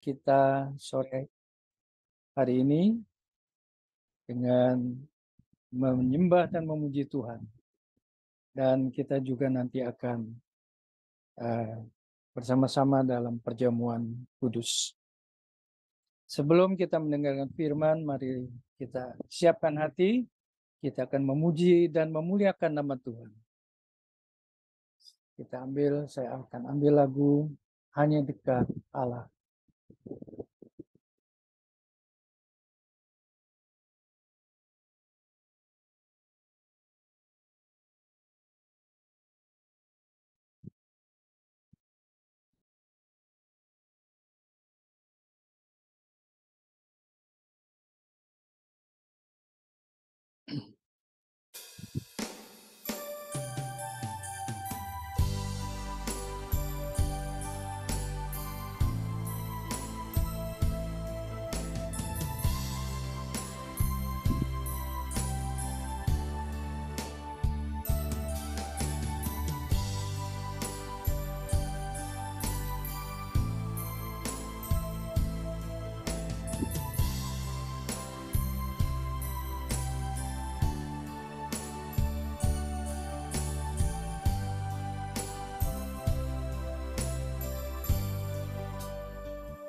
kita sore hari ini dengan menyembah dan memuji Tuhan. Dan kita juga nanti akan bersama-sama dalam perjamuan kudus. Sebelum kita mendengarkan firman, mari kita siapkan hati. Kita akan memuji dan memuliakan nama Tuhan. Saya akan ambil lagu Hanya Dekat Allah.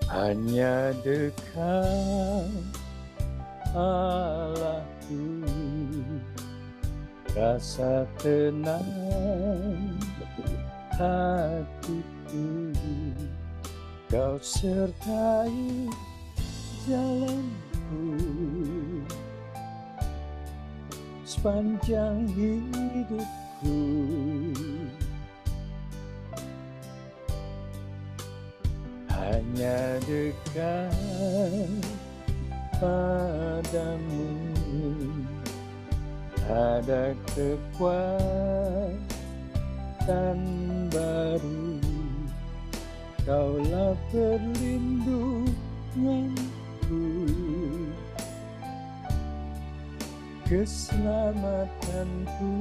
Hanya dekat Allahku, rasa tenang hatiku, Kau sertai jalanku sepanjang hidupku. Hanya dekat padamu ada kekuatan baru, Kaulah perlindunganku, keselamatanku.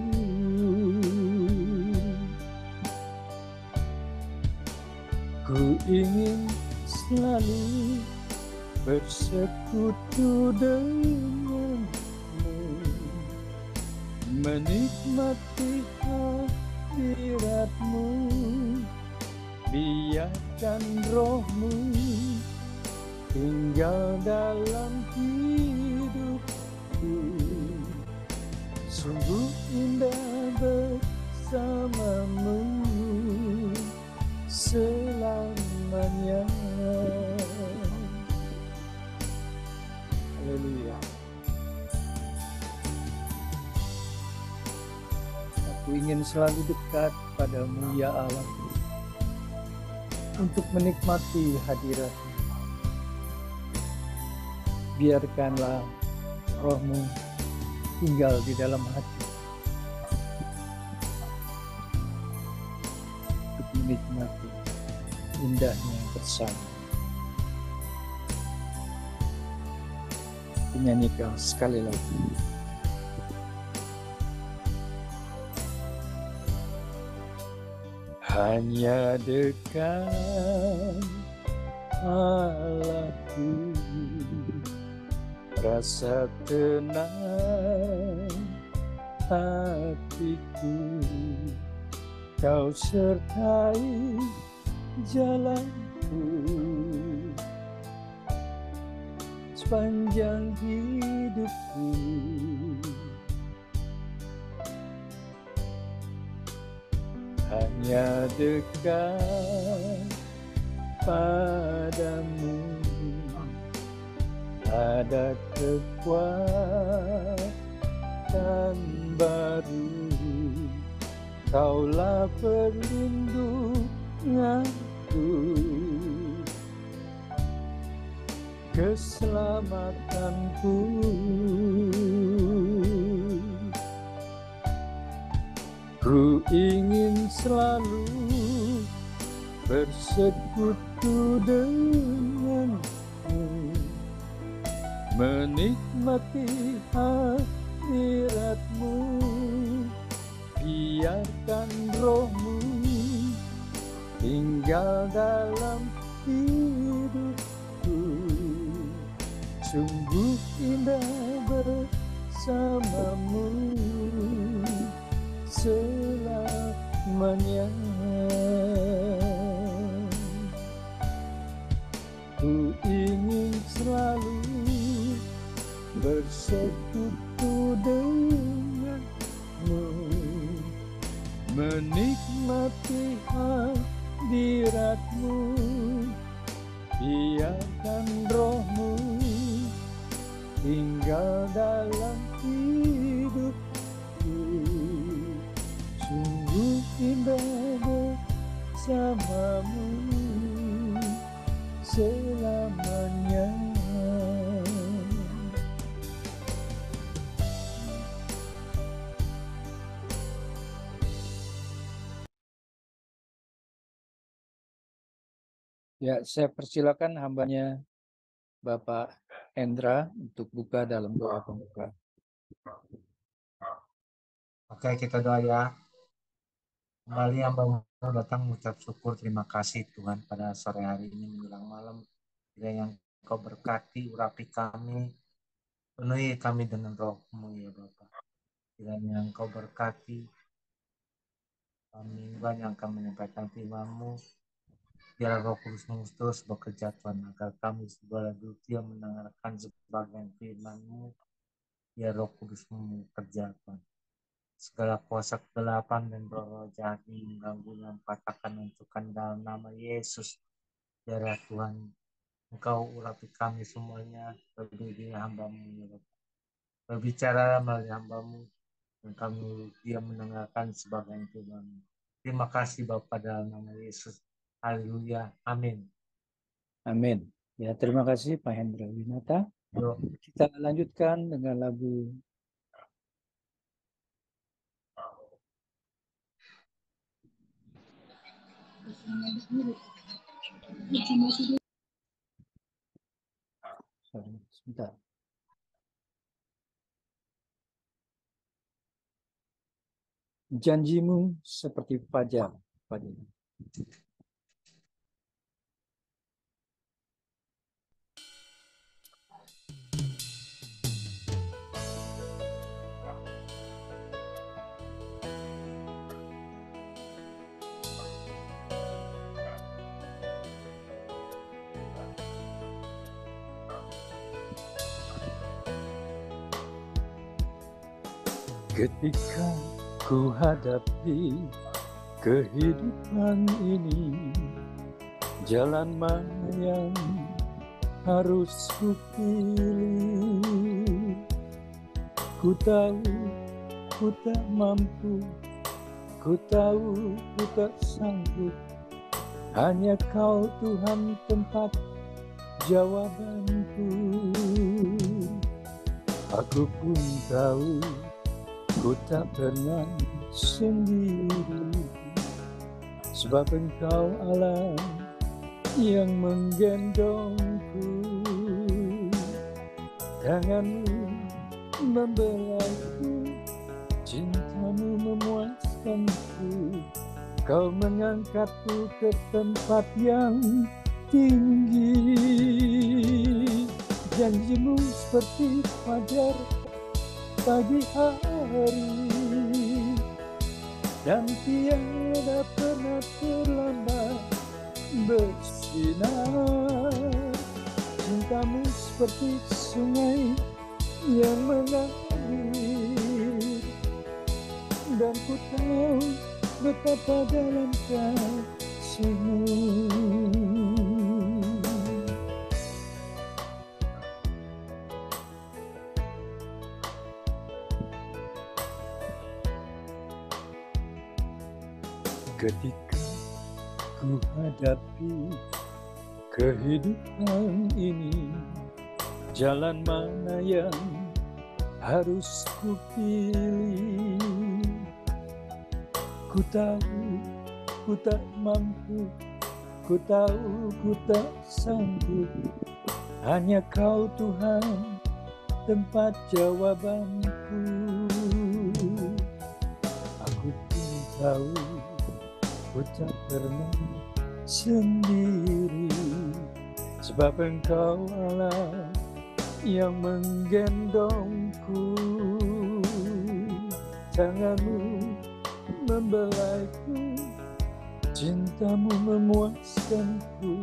Ku ingin selalu bersekutu denganmu, menikmati hadiratmu, biarkan rohmu tinggal dalam hidupku. Sungguh indah bersamamu selamanya. Haleluya. Aku ingin selalu dekat padamu ya Allah, untuk menikmati hadirat-Mu. Biarkanlah rohmu tinggal di dalam hati, untuk menikmati indahnya bersama. Nyanyikan sekali lagi. Hanya dekat Allahku, rasa tenang hatiku, Kau sertai jalanku sepanjang hidupku. Hanya dekat padamu ada kekuatan baru, Kaulah perlindunganku, keselamatanku. Ku ingin selalu bersekutu denganmu, menikmati hadirat-Mu, biarkan rohmu tinggal dalam hidupku. Sungguh indah bersamamu selamanya. Ku ingin selalu bersekutu denganmu, menikmati hadiratmu, biarkan rohmu tinggal dalam hidupku. Sungguh indah bersamamu selamanya. Ya, saya persilakan hambanya Bapak Endra untuk buka dalam doa pembuka. Oke, kita doa ya. Kembali hamba-Mu datang mengucap syukur, terima kasih Tuhan pada sore hari ini menjelang malam. Kiranya Engkau berkati, urapi kami, penuhi kami dengan roh-Mu ya Bapa. Kiranya Engkau berkati kami, banyak kami menyampaikan firman-Mu. Biar Roh Kudus-Mu terus bekerja Tuhan, agar kami segala dutia mendengarkan sebagian firman-Mu. Biar Roh Kudus-Mu bekerja Tuhan. Segala kuasa kegelapan dan roh jahat yang mengganggu, patahkan, hancurkan dalam nama Yesus. Biarlah Tuhan Engkau urapi kami semuanya, lebih hamba-Mu ya Bapak. Berbicara melalui hamba-Mu dan kami dia mendengarkan sebagian firman-Mu. Terima kasih Bapa dalam nama Yesus. Haleluya. Amin. Amin. Ya, terima kasih Pak Hendra Winata. Yo. Kita lanjutkan dengan lagu sebentar. Janjimu seperti fajar. Ketika ku hadapi kehidupan ini, jalan mana yang harus ku pilih? Ku tahu ku tak mampu, ku tahu ku tak sanggup. Hanya Kau Tuhan tempat jawabanku. Aku pun tahu ku tak pernah sendiri, sebab Engkau Allah yang menggendongku. Tangan-Mu membelaiku, cinta-Mu memuaskanku. Kau mengangkatku ke tempat yang tinggi. Janji-Mu seperti fajar pagi hari, dan tiada pernah terlambat bersinar. Cinta-Mu seperti sungai yang mengalir, dan ku tahu betapa dalam kasih-Mu. Ketika ku hadapi kehidupan ini, jalan mana yang harus ku pilih? Ku tahu ku tak mampu, ku tahu ku tak sanggup. Hanya Kau Tuhan tempat jawabanku. Aku pun tahu ku tak pernah sendiri, sebab Engkau Allah yang menggendongku, tanganmu membelaiku, cintamu memuaskanku,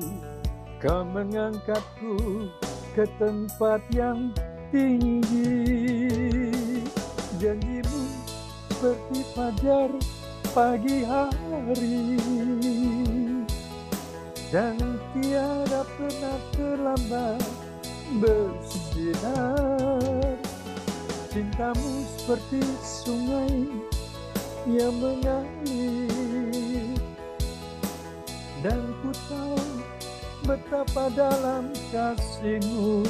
kau mengangkatku ke tempat yang tinggi. Janjimu seperti fajar pagi hari, dan tiada pernah terlambat bersinar. Cintamu seperti sungai yang mengalir, dan ku tahu betapa dalam kasih-Mu.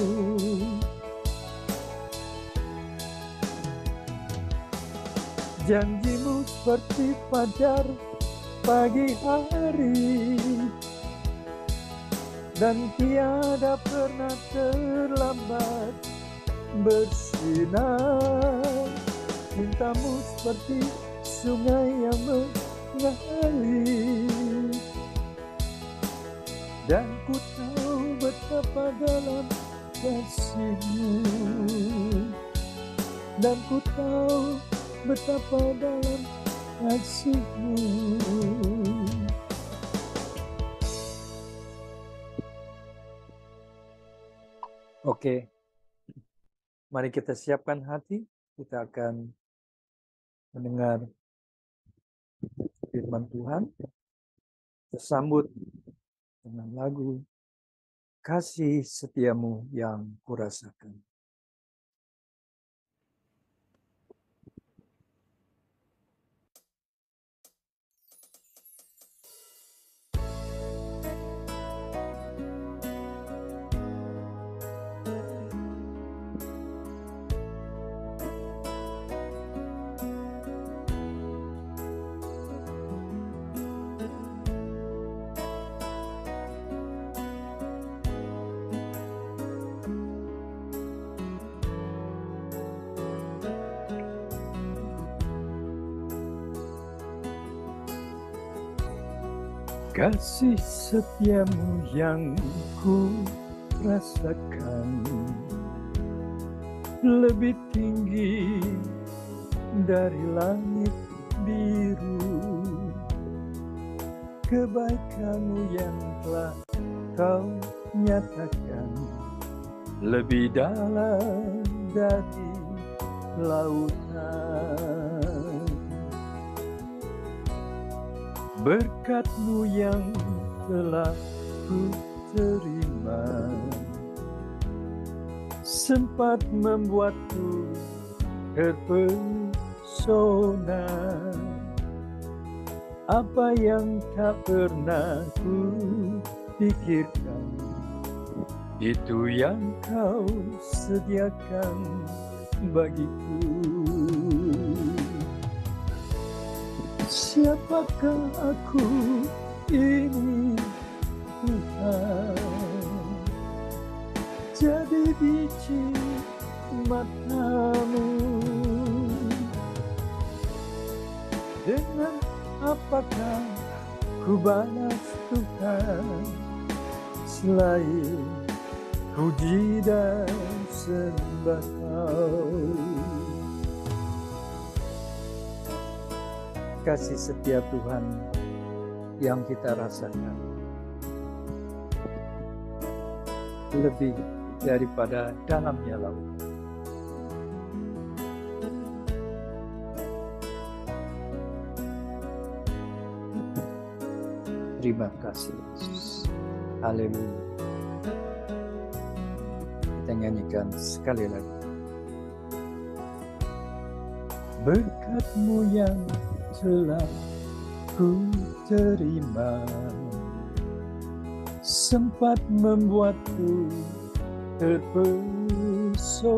Janjimu seperti fajar pagi hari, dan tiada pernah terlambat bersinar. Cintamu seperti sungai yang mengalir, dan ku tahu betapa dalam kasih-Mu, dan ku tahu betapa dalam kasih-Mu. Oke, mari kita siapkan hati, kita akan mendengar firman Tuhan, tersambut dengan lagu Kasih Setiamu yang Kurasakan. Kasih setiamu yang ku rasakan lebih tinggi dari langit biru. Kebaikanmu yang telah kau nyatakan lebih dalam dari lautan. Berkat-Mu yang telah ku terima sempat membuatku terpesona. Apa yang tak pernah ku pikirkan, itu yang kau sediakan bagiku. Siapakah aku ini Tuhan, jadi biji mata-Mu. Dengan apakah ku balas Tuhan selain puji dan sembah Kau. Kasih setia Tuhan yang kita rasakan lebih daripada dalamnya laut. Terima kasih Yesus. Haleluya. Kita nyanyikan sekali lagi. Berkat-Mu yang telah ku terima sempat membuatku terpesona.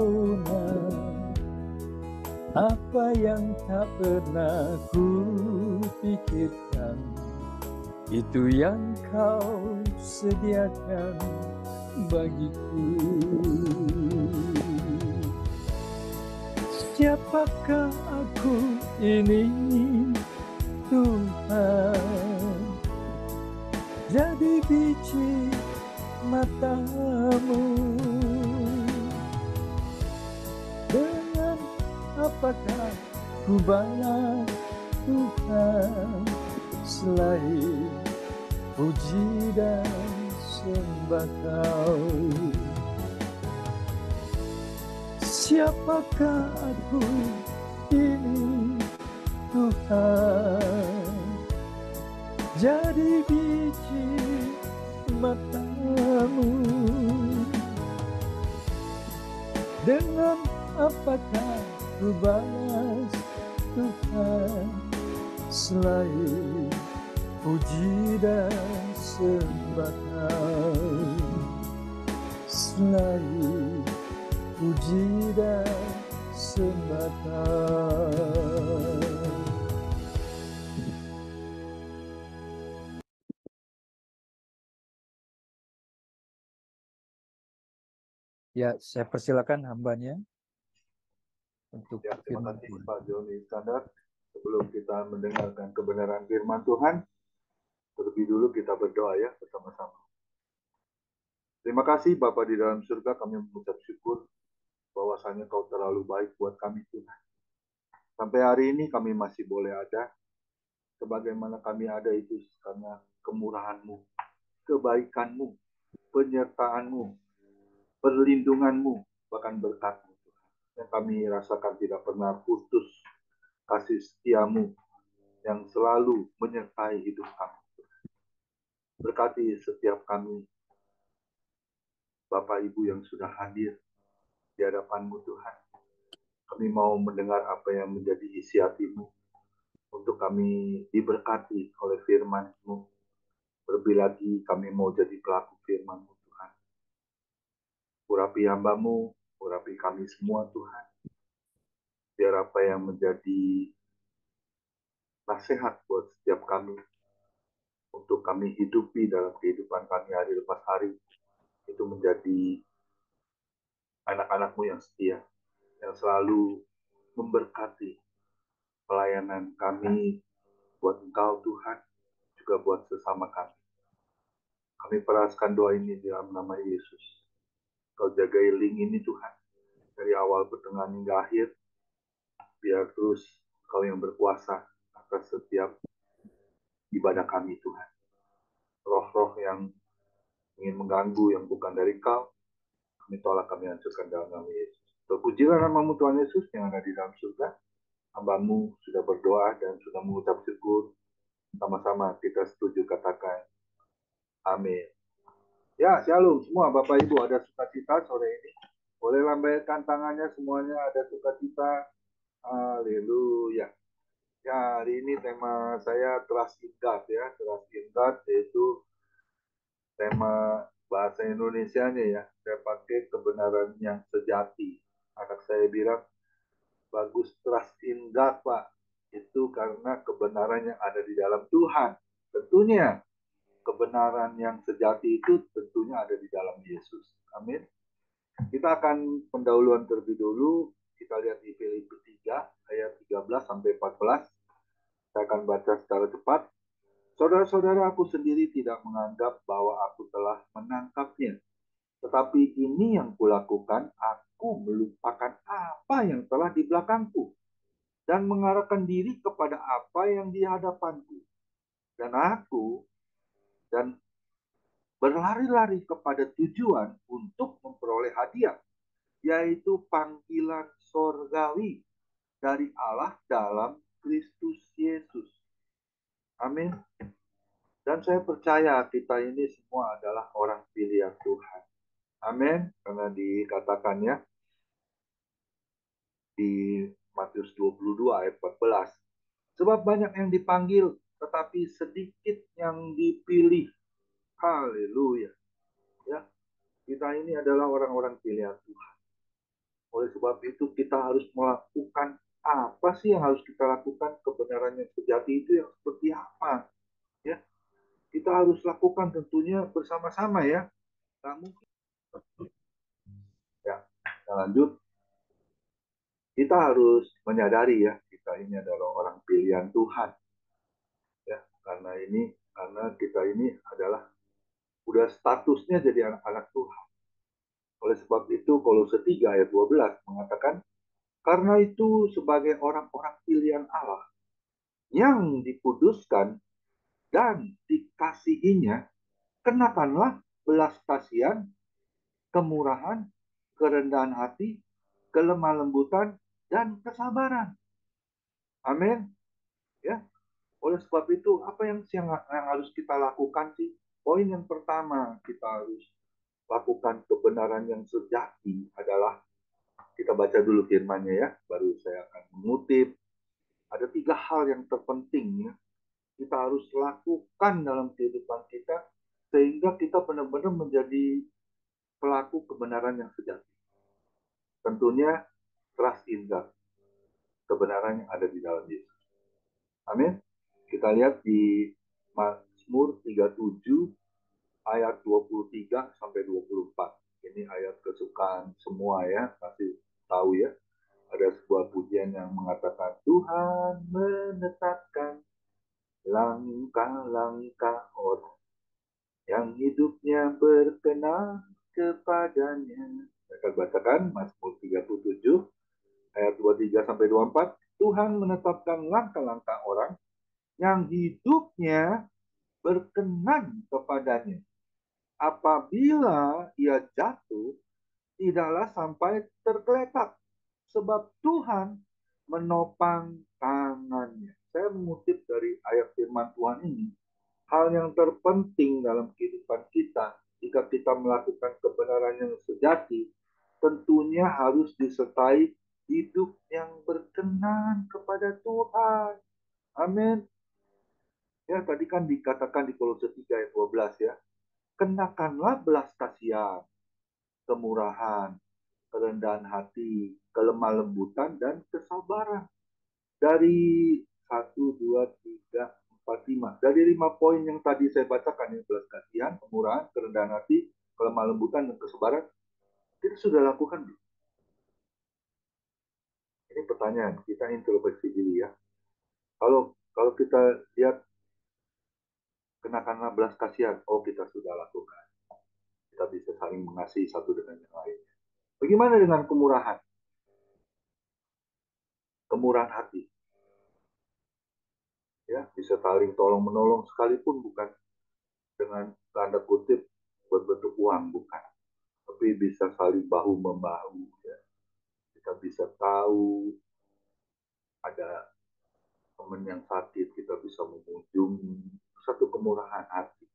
Apa yang tak pernah ku pikirkan, itu yang Kau sediakan bagiku. Siapakah aku ini Tuhan, jadi biji mata-Mu. siapakah ku balas Tuhan selain puji dan sembah Kau? Siapakah aku ini Tuhan, jadi biji matamu? Dengan apakah ku balas Tuhan selain puji dan sembah Kau? Selain puji dan sembah Kau. Ya, saya persilakan hambanya untuk Ya, terima firman kasih Tuhan. Pak Joni Iskandar. Sebelum kita mendengarkan kebenaran firman Tuhan, terlebih dulu kita berdoa ya bersama-sama. Terima kasih Bapa di dalam surga, kami mengucap syukur bahwasanya Kau terlalu baik buat kami Tuhan. Sampai hari ini kami masih boleh ada, sebagaimana kami ada itu karena kemurahan-Mu, kebaikan-Mu, penyertaan-Mu, perlindungan-Mu, bahkan berkat-Mu Tuhan. Yang kami rasakan tidak pernah putus kasih setia-Mu yang selalu menyertai hidup kami. Berkati setiap kami, Bapak Ibu yang sudah hadir di hadapan-Mu Tuhan. Kami mau mendengar apa yang menjadi isi hati-Mu untuk kami diberkati oleh firman-Mu. Lebih lagi kami mau jadi pelaku firman-Mu Tuhan. Urapi hamba-Mu, urapi kami semua Tuhan. Biar apa yang menjadi nasihat buat setiap kami untuk kami hidupi dalam kehidupan kami hari lepas hari itu menjadi anak-anak-Mu yang setia, yang selalu memberkati pelayanan kami buat Engkau Tuhan, juga buat sesama kami. Kami peraskan doa ini di dalam nama Yesus. Kau jagai link ini Tuhan, dari awal pertengahan hingga akhir, biar terus Kau yang berkuasa atas setiap ibadah kami Tuhan. Roh-roh yang ingin mengganggu yang bukan dari Kau, kami tolak, kami hancurkan dalam nama Yesus. Terpujilah namamu Tuhan Yesus yang ada di dalam surga. Hamba-Mu sudah berdoa dan sudah mengucap syukur. Sama-sama kita setuju katakan amin. Ya, shalom semua Bapak Ibu, ada sukacita sore ini. Boleh lambaikan tangannya semuanya, ada sukacita. Haleluya. Ya, hari ini tema saya Trust in God ya. Trust in God yaitu tema bahasa Indonesianya ya. Saya pakai kebenaran yang sejati. Anak saya bilang, bagus trust in God Pak. Itu karena kebenaran yang ada di dalam Tuhan. Tentunya kebenaran yang sejati itu tentunya ada di dalam Yesus. Amin. Kita akan pendahuluan terlebih dulu. Kita lihat di Filipi 3 ayat 13 sampai 14. Saya akan baca secara cepat. Saudara-saudara, aku sendiri tidak menganggap bahwa aku telah menangkapnya. Tetapi ini yang kulakukan, aku melupakan apa yang telah di belakangku dan mengarahkan diri kepada apa yang di hadapanku. Dan berlari-lari kepada tujuan untuk memperoleh hadiah, yaitu panggilan sorgawi dari Allah dalam Kristus Yesus. Amin. Dan saya percaya kita ini semua adalah orang pilihan Tuhan. Amin. Karena dikatakannya di Matius 22 ayat 14. Sebab banyak yang dipanggil, tetapi sedikit yang dipilih. Haleluya. Ya, kita ini adalah orang-orang pilihan Tuhan. Oleh sebab itu kita harus melakukan apa sih yang harus kita lakukan, kebenaran yang sejati itu yang seperti apa. Ya, kita harus lakukan tentunya bersama-sama ya. Nggak mungkin. Ya, kita lanjut. Kita harus menyadari ya, kita ini adalah orang pilihan Tuhan. Ya, karena kita ini adalah udah statusnya jadi anak-anak Tuhan. Oleh sebab itu Kolose 3 ayat 12 mengatakan, Karena itu sebagai orang-orang pilihan Allah yang dikuduskan dan dikasihinya, kenakanlah belas kasihan, kemurahan, kerendahan hati, kelemah lembutan, dan kesabaran. Amin. Ya, oleh sebab itu, apa yang harus kita lakukan sih? Poin yang pertama, kita harus lakukan kebenaran yang sejati adalah, kita baca dulu firman-Nya ya, baru saya akan mengutip. Ada 3 hal yang terpenting ya, kita harus lakukan dalam kehidupan kita, sehingga kita benar-benar menjadi pelaku kebenaran yang sejati. Tentunya, trust in God. Kebenaran yang ada di dalam Yesus. Amin. Kita lihat di Mazmur 37 ayat 23 sampai 24. Ini ayat kesukaan semua ya, pasti tahu ya. Ada sebuah pujian yang mengatakan, Tuhan menetapkan langkah-langkah orang yang hidupnya berkenan kepadanya. Saya bacakan Mazmur 37 ayat 23 sampai 24. Tuhan menetapkan langkah-langkah orang yang hidupnya berkenan kepadanya. Apabila ia jatuh, tidaklah sampai tergeletak, sebab Tuhan menopang tangannya. Saya mengutip dari ayat firman Tuhan ini, hal yang terpenting dalam kehidupan kita, jika kita melakukan kebenaran yang sejati, tentunya harus disertai hidup yang berkenan kepada Tuhan. Amin. Ya, tadi kan dikatakan di Kolose 3 ayat 12 ya. Kenakanlah belas kasihan, kemurahan, kerendahan hati, kelemah lembutan, dan kesabaran. Dari 1, 2, 3, 4, 5. Dari 5 poin yang tadi saya bacakan, ya, belas kasihan, kemurahan, kerendahan hati, kelemah lembutan, dan kesabaran, kita sudah lakukan belum? Ini pertanyaan, kita introspeksi diri ya. Kalau kita lihat kenakanlah belas kasihan, oh kita sudah lakukan. Kita bisa saling mengasihi satu dengan yang lain. Bagaimana dengan kemurahan? Kemurahan hati. Ya, bisa saling tolong menolong sekalipun bukan dengan tanda kutip berbentuk uang, bukan. Tapi bisa saling bahu membahu. Ya. Kita bisa tahu ada teman yang sakit, kita bisa mengunjungi, satu kemurahan hati.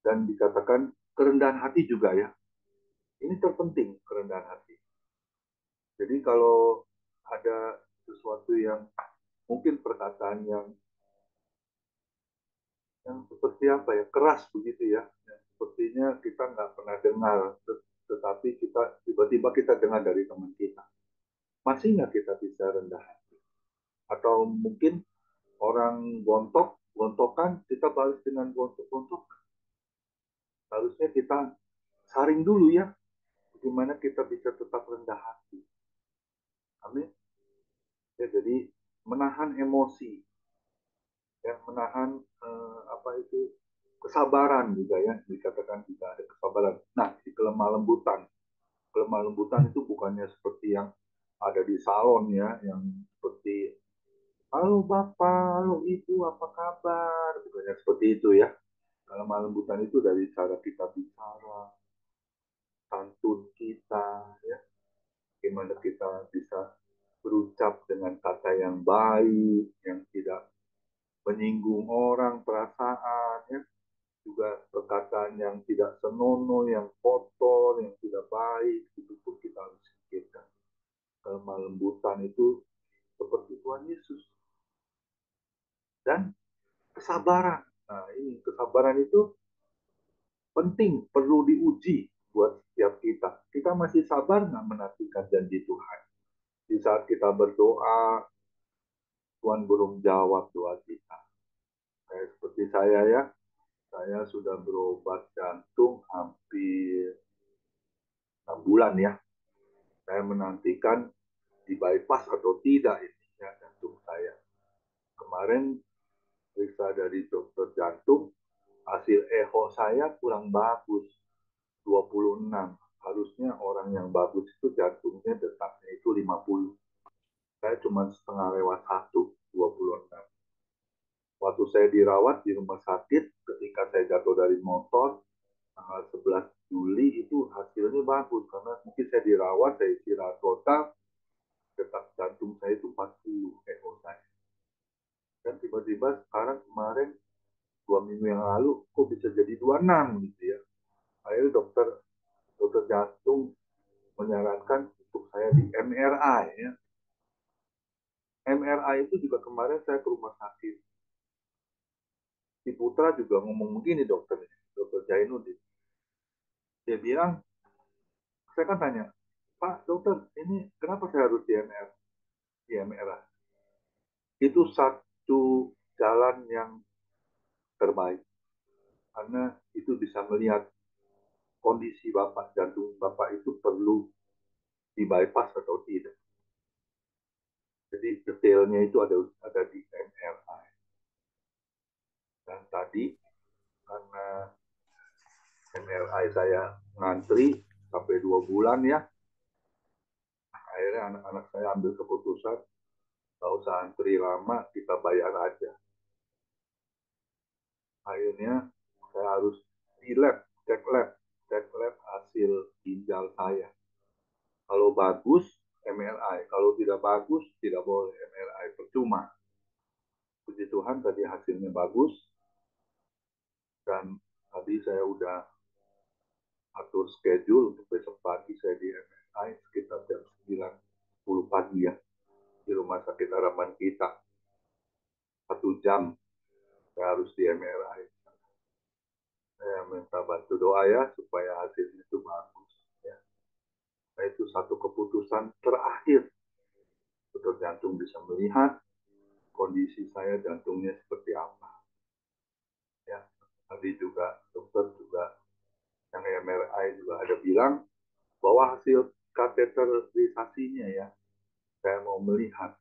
Dan dikatakan kerendahan hati juga ya. Ini terpenting, kerendahan hati. Jadi kalau ada sesuatu yang mungkin perkataan yang seperti apa ya, keras begitu ya, yang sepertinya kita nggak pernah dengar, tetapi kita tiba-tiba kita dengar dari teman kita. Masih nggak kita bisa rendah hati? Atau mungkin orang gontokan, kita balas dengan gontok. Harusnya kita saring dulu ya, bagaimana kita bisa tetap rendah hati. Amin. Ya, jadi menahan emosi, ya, menahan kesabaran juga ya, dikatakan tidak ada kesabaran. Nah, di kelemah lembutan. Kelemah lembutan itu bukannya seperti yang ada di salon ya, yang seperti halo Bapak, halo Ibu, apa kabar? Bukannya seperti itu ya. Kelemah lembutan itu dari cara kita bicara, santun kita, ya. Gimana kita bisa berucap dengan kata yang baik, yang tidak menyinggung orang perasaan, ya. Juga perkataan yang tidak senonoh, yang kotor, yang tidak baik, itu pun kita harus pikirkan. Kelemah lembutan itu seperti Tuhan Yesus. Dan kesabaran. Nah, ini kesabaran itu penting, perlu diuji buat setiap kita. Kita masih sabar nggak menantikan janji Tuhan? Di saat kita berdoa, Tuhan belum jawab doa kita. Kayak seperti saya ya, saya sudah berobat jantung hampir 6 bulan ya. Saya menantikan di bypass atau tidak ini ya, jantung saya. Kemarin periksa dari dokter jantung, hasil echo saya kurang bagus, 26. harusnya orang yang bagus itu jantungnya detaknya itu 50. Saya cuma setengah lewat 1, 26. Waktu saya dirawat di rumah sakit, ketika saya jatuh dari motor, tanggal 11 Juli itu hasilnya bagus. Karena mungkin saya dirawat, saya istirahat total, detak jantung saya itu 40 echo saya. Dan tiba-tiba sekarang kemarin, 2 minggu yang lalu, kok bisa jadi 26 gitu ya. Akhirnya dokter jantung menyarankan untuk saya di MRI ya. MRI itu juga kemarin saya ke rumah sakit. Si Putra juga ngomong begini dokter Jainuddin. Dia bilang, saya kan tanya, Pak dokter, ini kenapa saya harus di MRI? Itu satu jalan yang terbaik. Karena itu bisa melihat kondisi Bapak, jantung Bapak itu perlu di bypass atau tidak. Jadi detailnya itu ada di MRI. Dan tadi karena MRI saya ngantri sampai 2 bulan ya, akhirnya anak-anak saya ambil keputusan, nggak usah antri lama, kita bayar aja. Akhirnya saya harus di lab, cek lab hasil ginjal saya. Kalau bagus, MRI. Kalau tidak bagus, tidak boleh MRI. Percuma. Puji Tuhan tadi hasilnya bagus. Dan tadi saya udah atur schedule untuk besok pagi saya di MRI sekitar jam 9, 10 pagi ya. Di rumah sakit harapan kita. 1 jam saya harus di MRI. Saya minta bantu doa ya supaya hasilnya itu bagus. Ya. Nah, itu satu keputusan terakhir. Dokter jantung bisa melihat kondisi saya jantungnya seperti apa. Ya, tadi juga dokter juga yang MRI juga ada bilang bahwa hasil kateterisasinya ya, saya mau melihat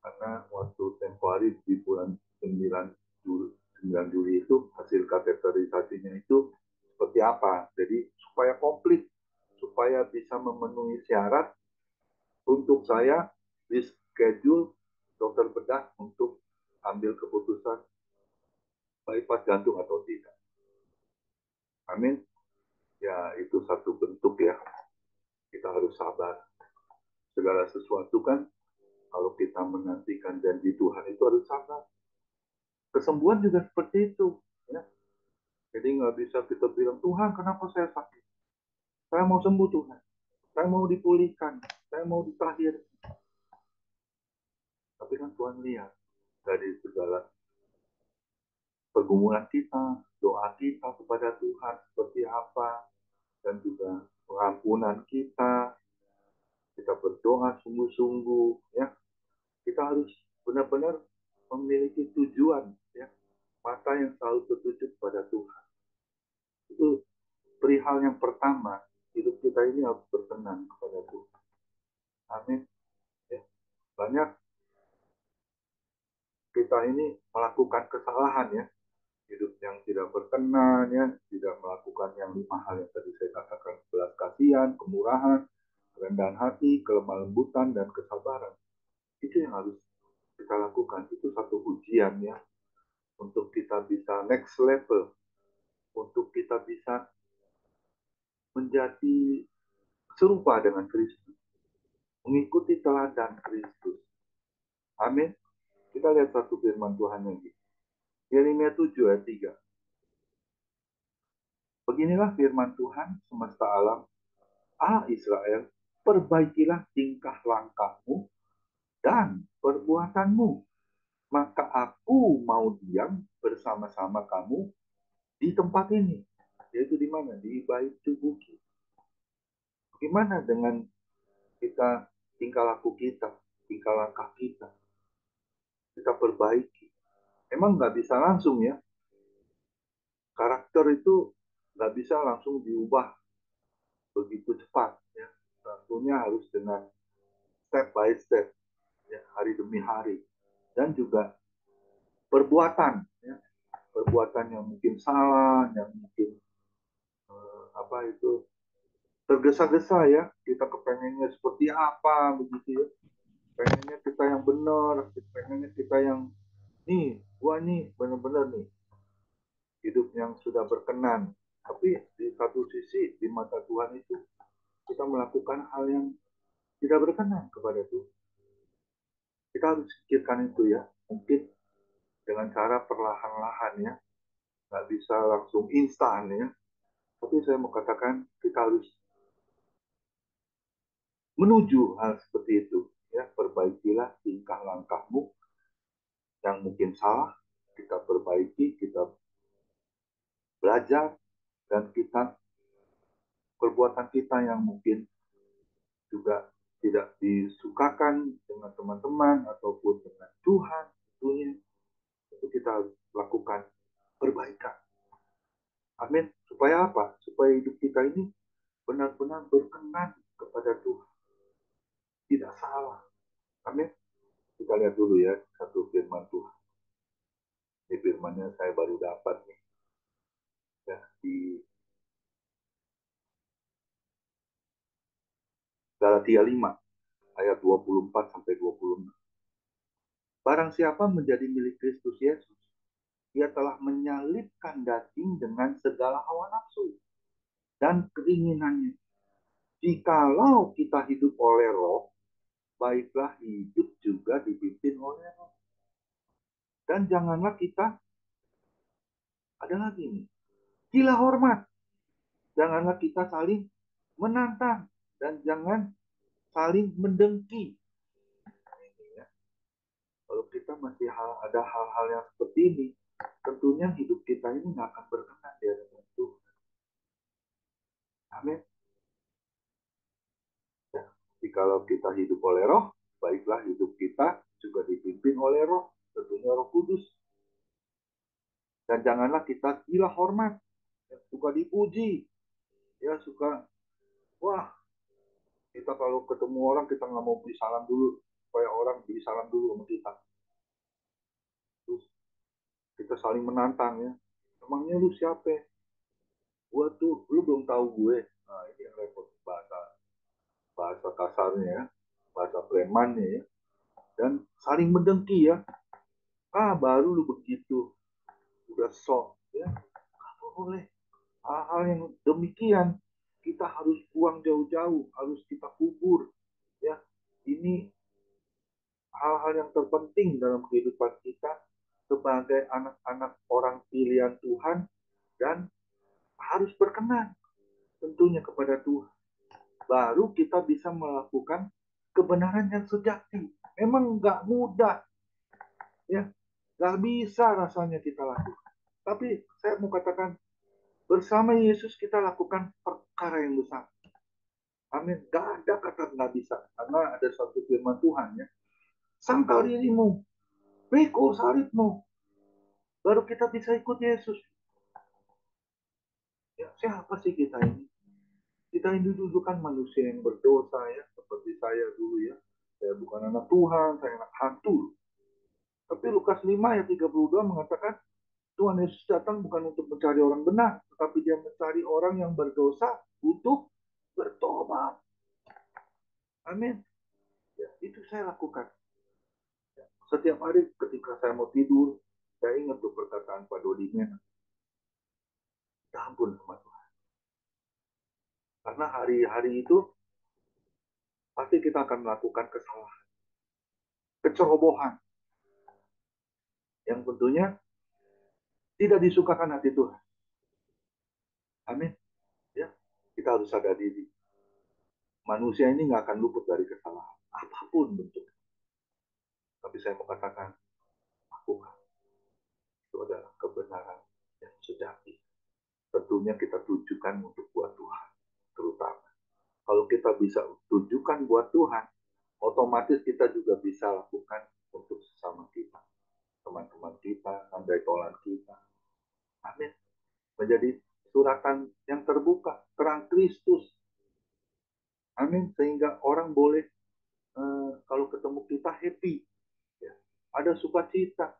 karena waktu tempo hari di bulan 9 Juli, 9 Juli itu hasil kateterisasinya itu seperti apa. Jadi supaya komplit, supaya bisa memenuhi syarat untuk saya di schedule dokter bedah untuk ambil keputusan bypass jantung atau tidak. Amin. Ya, itu satu bentuk ya. Kita harus sabar. Segala sesuatu kan, kalau kita menantikan janji Tuhan itu harus sabar. Kesembuhan juga seperti itu. Ya. Jadi nggak bisa kita bilang, Tuhan kenapa saya sakit? Saya mau sembuh Tuhan. Saya mau dipulihkan. Saya mau ditahir. Tapi kan Tuhan lihat dari segala pergumulan kita, doa kita kepada Tuhan seperti apa, dan juga pengampunan kita berdoa sungguh-sungguh, ya. Kita harus benar-benar memiliki tujuan, ya. Mata yang selalu tertuju pada Tuhan. Itu perihal yang pertama, hidup kita ini harus berkenan kepada Tuhan. Amin. Ya. Banyak kita ini melakukan kesalahan ya, hidup yang tidak berkenan ya, tidak melakukan yang 5 hal yang tadi saya katakan, belas kasihan, kemurahan, kerendahan hati, kelemah lembutan, dan kesabaran. Itu yang harus kita lakukan. Itu satu ujian ya, untuk kita bisa next level, untuk kita bisa menjadi serupa dengan Kristus, mengikuti teladan Kristus. Amin. Kita lihat satu firman Tuhan lagi. Yeremia 7 ayat 3. Beginilah firman Tuhan semesta alam. Israel, perbaikilah tingkah langkahmu dan perbuatanmu. Maka aku mau diam bersama-sama kamu di tempat ini. Yaitu di mana? Di bait tubuh kita. Bagaimana dengan kita tingkah laku kita, tingkah langkah kita? Kita perbaiki. Emang nggak bisa langsung ya. Karakter itu nggak bisa langsung diubah begitu cepat. Ya. Tentunya harus dengan step by step, ya, hari demi hari. Dan juga perbuatan, ya. Perbuatan yang mungkin salah, yang mungkin tergesa-gesa ya, kita kepengennya seperti apa begitu ya. Pengennya kita yang benar, pengennya kita yang nih, gua nih benar-benar nih hidup yang sudah berkenan. Tapi di satu sisi di mata Tuhan itu kita melakukan hal yang tidak berkenan kepada Tuhan. Kita harus pikirkan itu ya. Mungkin dengan cara perlahan-lahan ya. Nggak bisa langsung instan ya. Tapi saya mau katakan kita harus menuju hal seperti itu. Ya, perbaikilah tingkah langkahmu yang mungkin salah. Kita perbaiki, kita belajar, dan kita perbuatan kita yang mungkin juga tidak disukakan dengan teman-teman ataupun dengan Tuhan tentunya itu kita harus lakukan perbaikan. Amin. Supaya apa? Supaya hidup kita ini benar-benar berkenan kepada Tuhan. Tidak salah. Amin. Kita lihat dulu ya satu firman Tuhan. Ini firmannya saya baru dapat nih. Ya, di Galatia 5 ayat 24 sampai 26. Barang siapa menjadi milik Kristus Yesus, ia telah menyalibkan daging dengan segala hawa nafsu dan keinginannya. Jikalau kita hidup oleh roh, baiklah hidup juga dipimpin oleh roh. Dan janganlah kita, ada lagi nih, gila hormat. Janganlah kita saling menantang dan jangan saling mendengki. Ya. Kalau kita masih ada hal-hal yang seperti ini, tentunya hidup kita ini nggak akan berkenan di hadapan Tuhan. Amin. Ya. Jikalau kita hidup oleh roh, baiklah hidup kita juga dipimpin oleh roh, tentunya Roh Kudus. Dan janganlah kita gila hormat, ya, suka dipuji, ya suka, wah kita kalau ketemu orang kita nggak mau beri salam dulu, supaya orang beri salam dulu sama kita. Terus kita saling menantang ya, emangnya lu siapa? Gua tuh, lu belum tahu gue. Nah ini yang repot bahasa bahasa kasarnya ya, bahasa premannya ya, dan saling mendengki ya. Ah baru lu begitu, udah sok ya, apa boleh hal-hal yang demikian kita harus buang jauh-jauh, harus kita kubur ya. Ini hal-hal yang terpenting dalam kehidupan kita sebagai anak-anak orang pilihan Tuhan dan harus berkenan tentunya kepada Tuhan. Baru kita bisa melakukan kebenaran yang sejati. Memang nggak mudah, ya, nggak bisa rasanya kita lakukan. Tapi saya mau katakan bersama Yesus kita lakukan perkara yang besar. Amin. Gak ada kata nggak bisa. Karena ada satu firman Tuhan ya. Sangkal dirimu, pikul salibmu, baru kita bisa ikut Yesus. Ya, siapa sih kita ini? Kita ini dulu kan manusia yang berdosa ya. Seperti saya dulu ya. Saya bukan anak Tuhan, saya anak hantu. Tapi Lukas 5 ayat 32 mengatakan Tuhan Yesus datang bukan untuk mencari orang benar, tetapi dia mencari orang yang berdosa untuk bertobat. Amin. Ya, itu saya lakukan. Ya, setiap hari ketika saya mau tidur, saya ingat tuh perkataan Pak Dodinya. Ya ampun sama Tuhan. Karena hari-hari itu pasti kita akan melakukan kesalahan, kecerobohan, yang tentunya tidak disukakan hati Tuhan. Amin. Ya, kita harus sadar diri. Manusia ini nggak akan luput dari kesalahan, apapun bentuknya. Tapi saya mau katakan, lakukan. Itu adalah kebenaran yang sejati. Tentunya kita tujukan untuk buat Tuhan, terutama. Kalau kita bisa tujukan buat Tuhan, otomatis kita juga bisa lakukan untuk sesama kita, teman-teman kita, andai tolan kita. Amin. Menjadi suratan yang terbuka, terang Kristus. Amin. Sehingga orang boleh kalau ketemu kita happy, ya. Ada sukacita,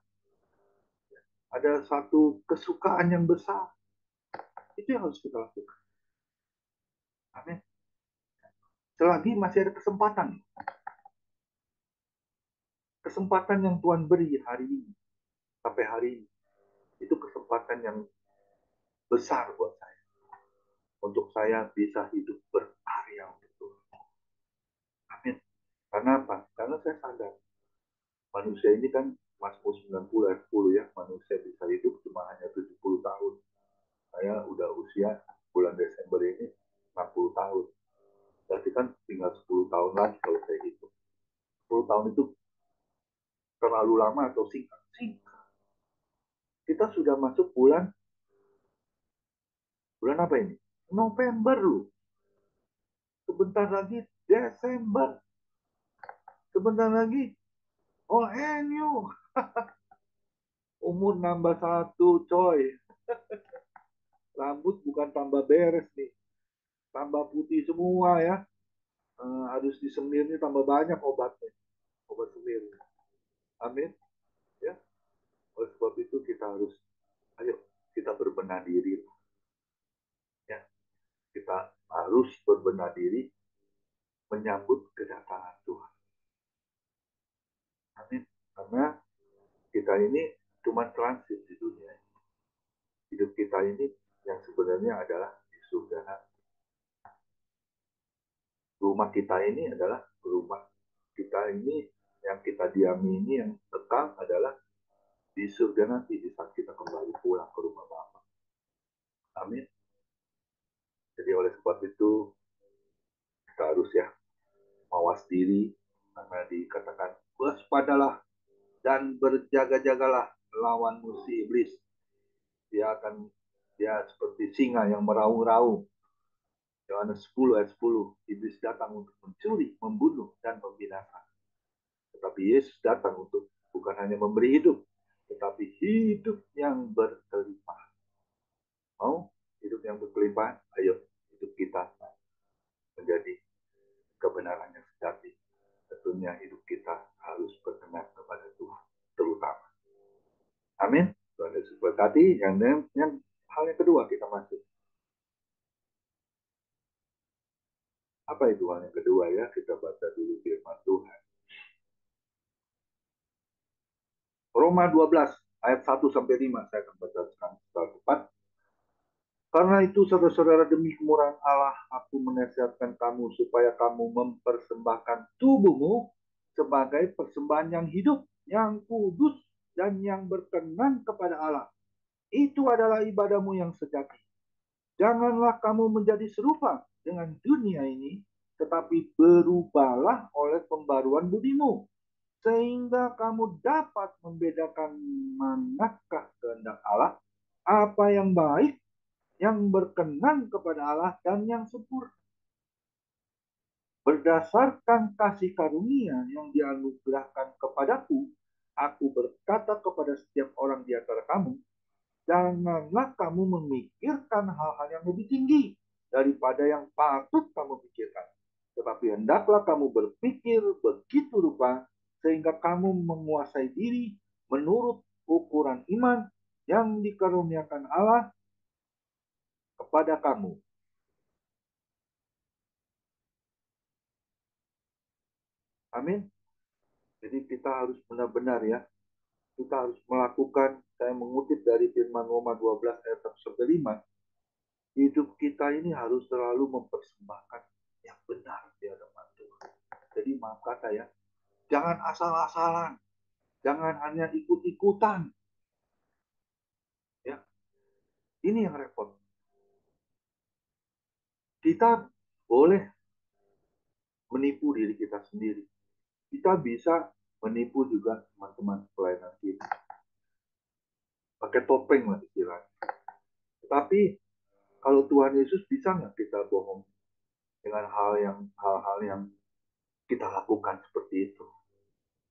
ada satu kesukaan yang besar. Itu yang harus kita lakukan. Amin. selagi masih ada kesempatan. Kesempatan yang Tuhan beri hari ini, sampai hari ini, itu kesempatan yang besar buat saya. Untuk saya bisa hidup berkarya untuk Tuhan. Amin. Karena apa? Karena saya sadar, manusia ini kan Mazmur 90 ayat 10 ya, manusia bisa hidup cuma hanya 70 tahun. Saya udah usia bulan Desember ini 60 tahun. Berarti kan tinggal 10 tahun lagi kalau saya hidup. 10 tahun itu terlalu lama atau singkat? Singkat. Kita sudah masuk bulan apa ini? November loh. Sebentar lagi Desember. Sebentar lagi ONU. Umur nambah 1, coy. Rambut bukan tambah beres nih. Tambah putih semua ya. Harus disemir nih tambah banyak obatnya. Obat semir. Amin. Ya. Oleh sebab itu kita harus, ayo kita berbenah diri. Ya. Kita harus berbenah diri menyambut kedatangan Tuhan. Amin. Karena kita ini cuma transit di dunia. Hidup kita ini yang sebenarnya adalah di surga nanti. Rumah kita ini adalah rumah kita ini, yang kita diami ini, yang kekal adalah di surga nanti, di saat kita kembali pulang ke rumah Bapa. Amin. Jadi oleh sebab itu kita harus ya mawas diri, karena dikatakan waspadalah dan berjaga-jagalah lawan musuh iblis. Dia seperti singa yang meraung-raung. Yohanes 10 ayat 10. Iblis datang untuk mencuri, membunuh, dan membinasakan. Tetapi Yesus datang untuk bukan hanya memberi hidup, tetapi hidup yang berkelimpahan. Mau hidup yang berkelimpahan? Ayo hidup kita menjadi kebenaran yang sejati. Tentunya hidup kita harus berkenan kepada Tuhan, terutama. Amin. Tuhan Yesus berkati. Yang hal yang kedua kita masuk. Apa itu hal yang kedua ya? Kita baca dulu firman Tuhan. Roma 12 ayat 1 sampai 5 saya akan baca secara cepat. Karena itu saudara-saudara, demi kemurahan Allah aku menasihatkan kamu supaya kamu mempersembahkan tubuhmu sebagai persembahan yang hidup, yang kudus, dan yang berkenan kepada Allah. Itu adalah ibadahmu yang sejati. Janganlah kamu menjadi serupa dengan dunia ini, tetapi berubahlah oleh pembaruan budimu, sehingga kamu dapat membedakan manakah kehendak Allah, apa yang baik, yang berkenan kepada Allah, dan yang sempurna. Berdasarkan kasih karunia yang dianugerahkan kepadaku, aku berkata kepada setiap orang di antara kamu, janganlah kamu memikirkan hal-hal yang lebih tinggi daripada yang patut kamu pikirkan. Tetapi hendaklah kamu berpikir begitu rupa, sehingga kamu menguasai diri menurut ukuran iman yang dikaruniakan Allah kepada kamu. Amin. Jadi kita harus benar-benar ya, kita harus melakukan, saya mengutip dari firman Roma 12 ayat 1-5, hidup kita ini harus selalu mempersembahkan yang benar di hadapan Tuhan. Jadi maaf kata ya, jangan asal-asalan, jangan hanya ikut-ikutan. Ya, ini yang repot. Kita boleh menipu diri kita sendiri. Kita bisa menipu juga teman-teman pelayanan kita. Pakai topeng lah istilahnya. Tapi kalau Tuhan Yesus, bisa nggak kita bohong dengan hal-hal yang kita lakukan seperti itu?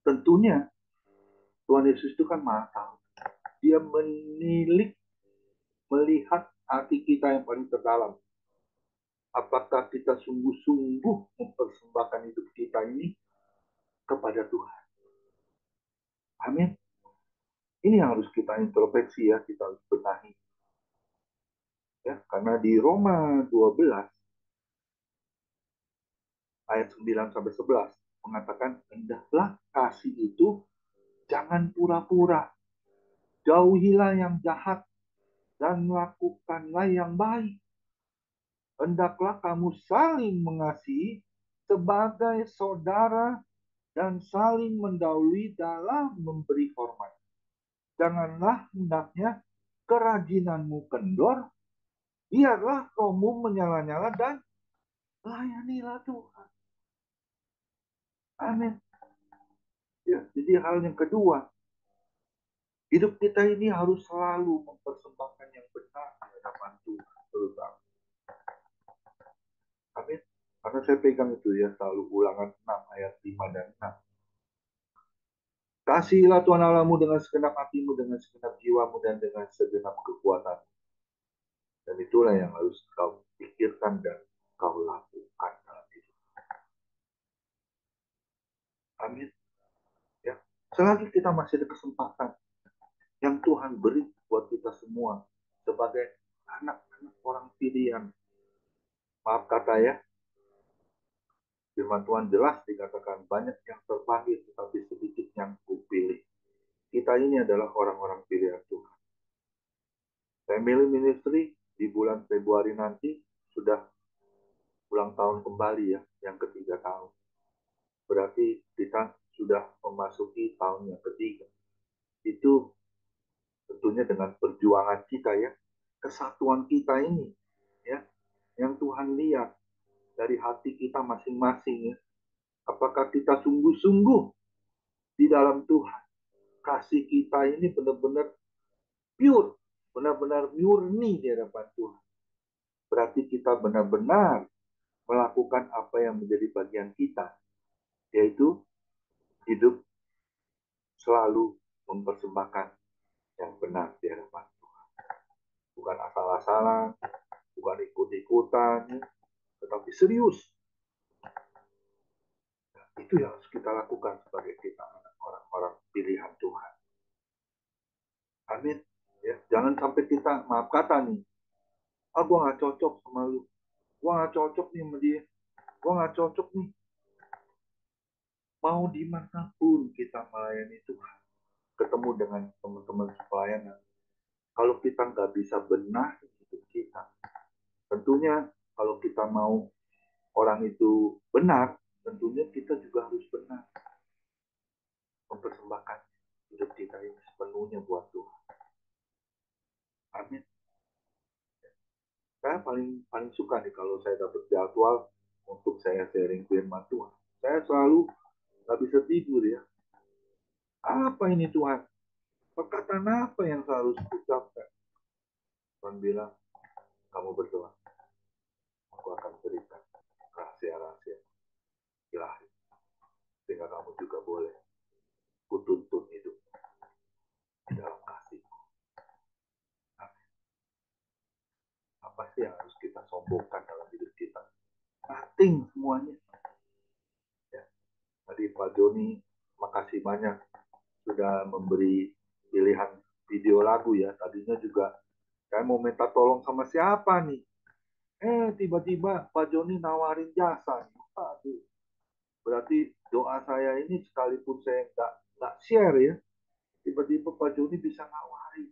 Tentunya Tuhan Yesus itu kan Maha Tahu. Dia menilik, melihat hati kita yang paling terdalam. Apakah kita sungguh-sungguh mempersembahkan hidup kita ini kepada Tuhan? Amin. Ini yang harus kita introspeksi ya, kita harus benahi. Ya, karena di Roma 12 ayat 9 sampai 11 mengatakan, hendaklah kasih itu jangan pura-pura. Jauhilah yang jahat dan lakukanlah yang baik. Hendaklah kamu saling mengasihi sebagai saudara dan saling mendahului dalam memberi hormat. Janganlah hendaknya kerajinanmu kendor, biarlah rohmu menyala-nyala dan layanilah Tuhan. Amin. Ya, jadi hal yang kedua, hidup kita ini harus selalu mempersembahkan yang benar di hadapan Tuhan, terutama. Amin. Karena saya pegang itu ya, selalu Ulangan 6 ayat 5 dan 6. Kasihilah Tuhan Allahmu dengan segenap hatimu, dengan segenap jiwamu, dan dengan segenap kekuatan. Dan itulah yang harus kau pikirkan dan kau lakukan dalam hidup. Amin. Ya. Selagi kita masih ada kesempatan yang Tuhan beri buat kita semua sebagai anak-anak orang pilihan. Maaf kata ya, firman Tuhan jelas dikatakan banyak yang terpanggil tetapi sedikit yang kupilih. Kita ini adalah orang-orang pilihan Tuhan. Family Ministry di bulan Februari nanti sudah ulang tahun kembali ya, yang ketiga tahun. Berarti kita sudah memasuki tahun yang ketiga. Itu tentunya dengan perjuangan kita ya, kesatuan kita ini ya, yang Tuhan lihat dari hati kita masing-masing ya. Apakah kita sungguh-sungguh di dalam Tuhan? Kasih kita ini benar-benar pure, benar-benar murni di hadapan Tuhan. Berarti kita benar-benar melakukan apa yang menjadi bagian kita, yaitu hidup selalu mempersembahkan yang benar di hadapan Tuhan. Bukan asal-asalan, bukan ikut-ikutan, tetapi serius. Itu yang harus kita lakukan sebagai kita orang-orang pilihan Tuhan. Amin. Ya, jangan sampai kita, maaf kata nih, gue gak cocok sama lu. Gue gak cocok nih sama dia. Gue gak cocok nih. Mau dimanapun kita melayani Tuhan, ketemu dengan teman-teman pelayanan, kalau kita nggak bisa benar hidup kita, tentunya kalau kita mau orang itu benar, tentunya kita juga harus benar mempersembahkan hidup kita ini sepenuhnya buat Tuhan. Amin. Saya paling suka nih kalau saya dapat jadwal untuk saya sharing firman Tuhan. Saya selalu nggak bisa tidur ya. Apa ini Tuhan? Perkataan apa yang saya harus ucapkan? Tuhan bilang, kamu berdoa. Aku akan berikan rahasia-rahasia ilahi. Sehingga kamu juga boleh kutuntun hidup di dalam kasih. Apa sih yang harus kita sombongkan dalam hidup kita? Nothing semuanya. Ya. Tadi Pak Joni, makasih banyak sudah memberi pilihan video lagu ya. Tadinya juga saya mau minta tolong sama siapa nih. Tiba-tiba Pak Joni nawarin jasa. Aduh. Berarti doa saya ini sekalipun saya nggak share ya, tiba-tiba Pak Joni bisa nawarin.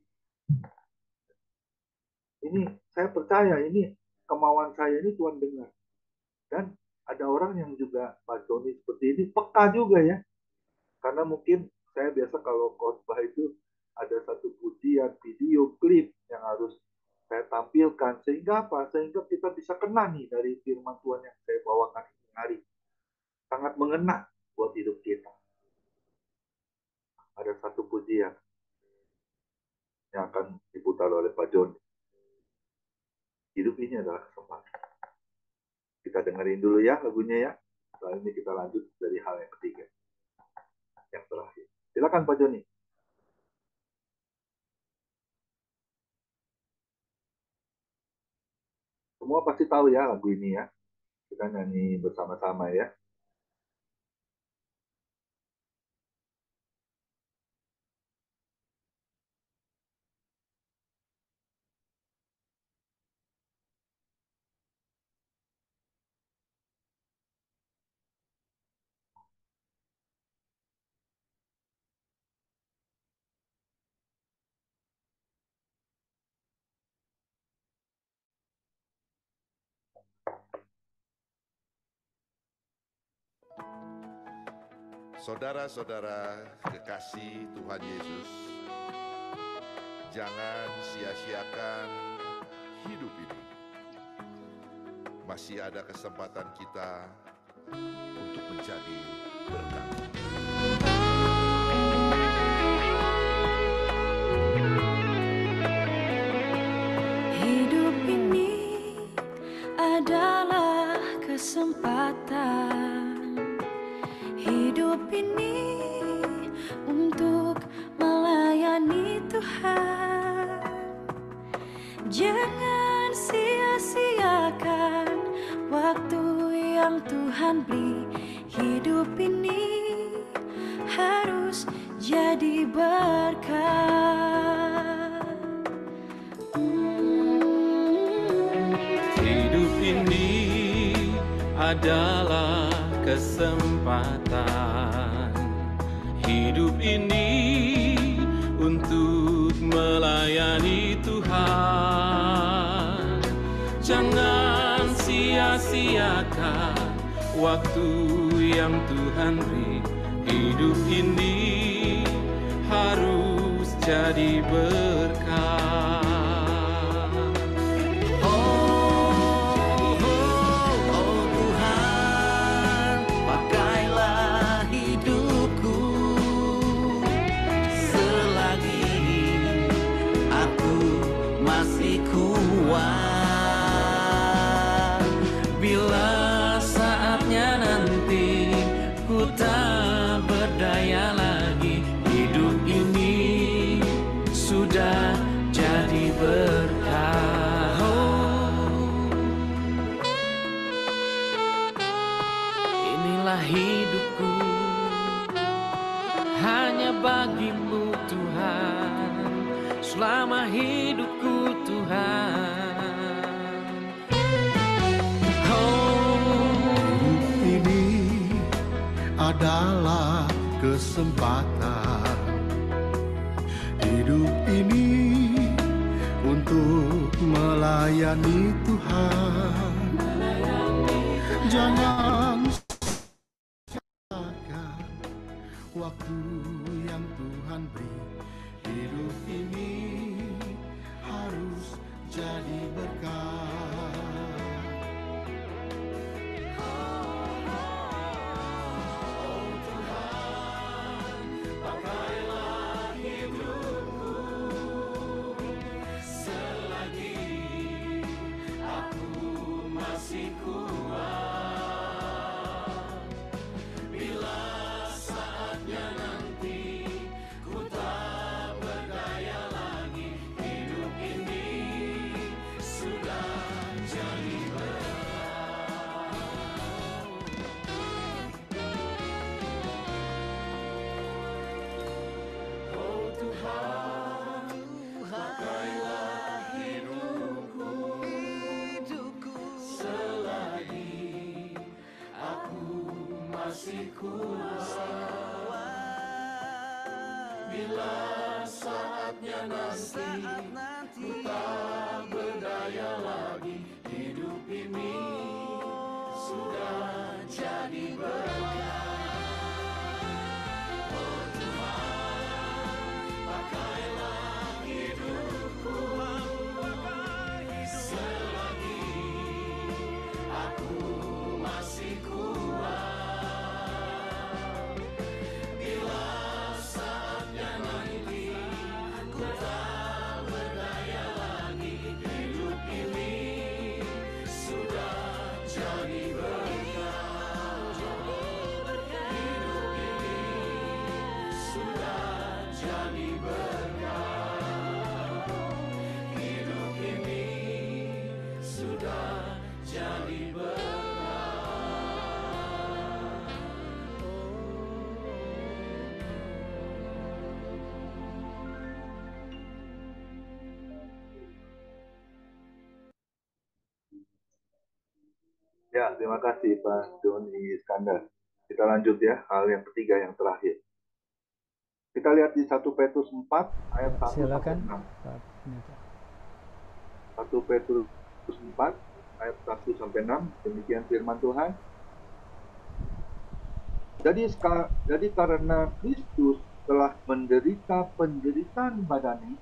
Ini saya percaya ini kemauan saya ini Tuhan dengar. Dan ada orang yang juga Pak Joni seperti ini peka juga ya. Karena mungkin saya biasa kalau khotbah itu ada satu pujian, video, klip yang harus saya tampilkan. Sehingga apa? Sehingga kita bisa kena nih dari firman Tuhan yang saya bawakan ini hari. Sangat mengena buat hidup kita. Ada satu pujian yang akan diputar oleh Pak Joni. Hidup ini adalah kesempatan. Kita dengerin dulu ya lagunya ya. Setelah ini kita lanjut dari hal yang ketiga. Yang terakhir. Silakan Pak Joni. Semua pasti tahu ya lagu ini ya. Kita nyanyi bersama-sama ya. Saudara-saudara kekasih Tuhan Yesus, jangan sia-siakan hidup ini. Masih ada kesempatan kita untuk menjadi berkat. Hidup ini adalah kesempatan. Hidup ini untuk melayani Tuhan. Jangan sia-siakan waktu yang Tuhan beri. Hidup ini harus jadi berkat. Hidup ini adalah kesempatan. Hidup ini untuk melayani Tuhan. Jangan sia-siakan waktu yang Tuhan beri. Hidup ini harus jadi berkat. Bila saatnya nanti ku tak berdaya lagi, hidup ini sudah jadi berkah. Inilah hidupku, hanya bagimu Tuhan, selama hidupku Tuhan. Adalah kesempatan. Hidup ini untuk melayani Tuhan. Jangan sia-siakan waktu yang Tuhan beri. Hidup ini harus jadi berkat. Bila saatnya nanti ku tak berdaya lagi, hidup ini sudah jadi berkat. Oh Tuhan, pakailah hidupku selagi aku masih kuat. Ya, terima kasih Pak Doni Iskandar. Kita lanjut ya, hal yang ketiga yang terakhir. Kita lihat di 1 Petrus 4 ayat 1 Silakan, sampai 6. Pak Pendeta. 1 Petrus 4 ayat 1 sampai 6. Demikian firman Tuhan. Jadi karena Kristus telah menderita penderitaan badani,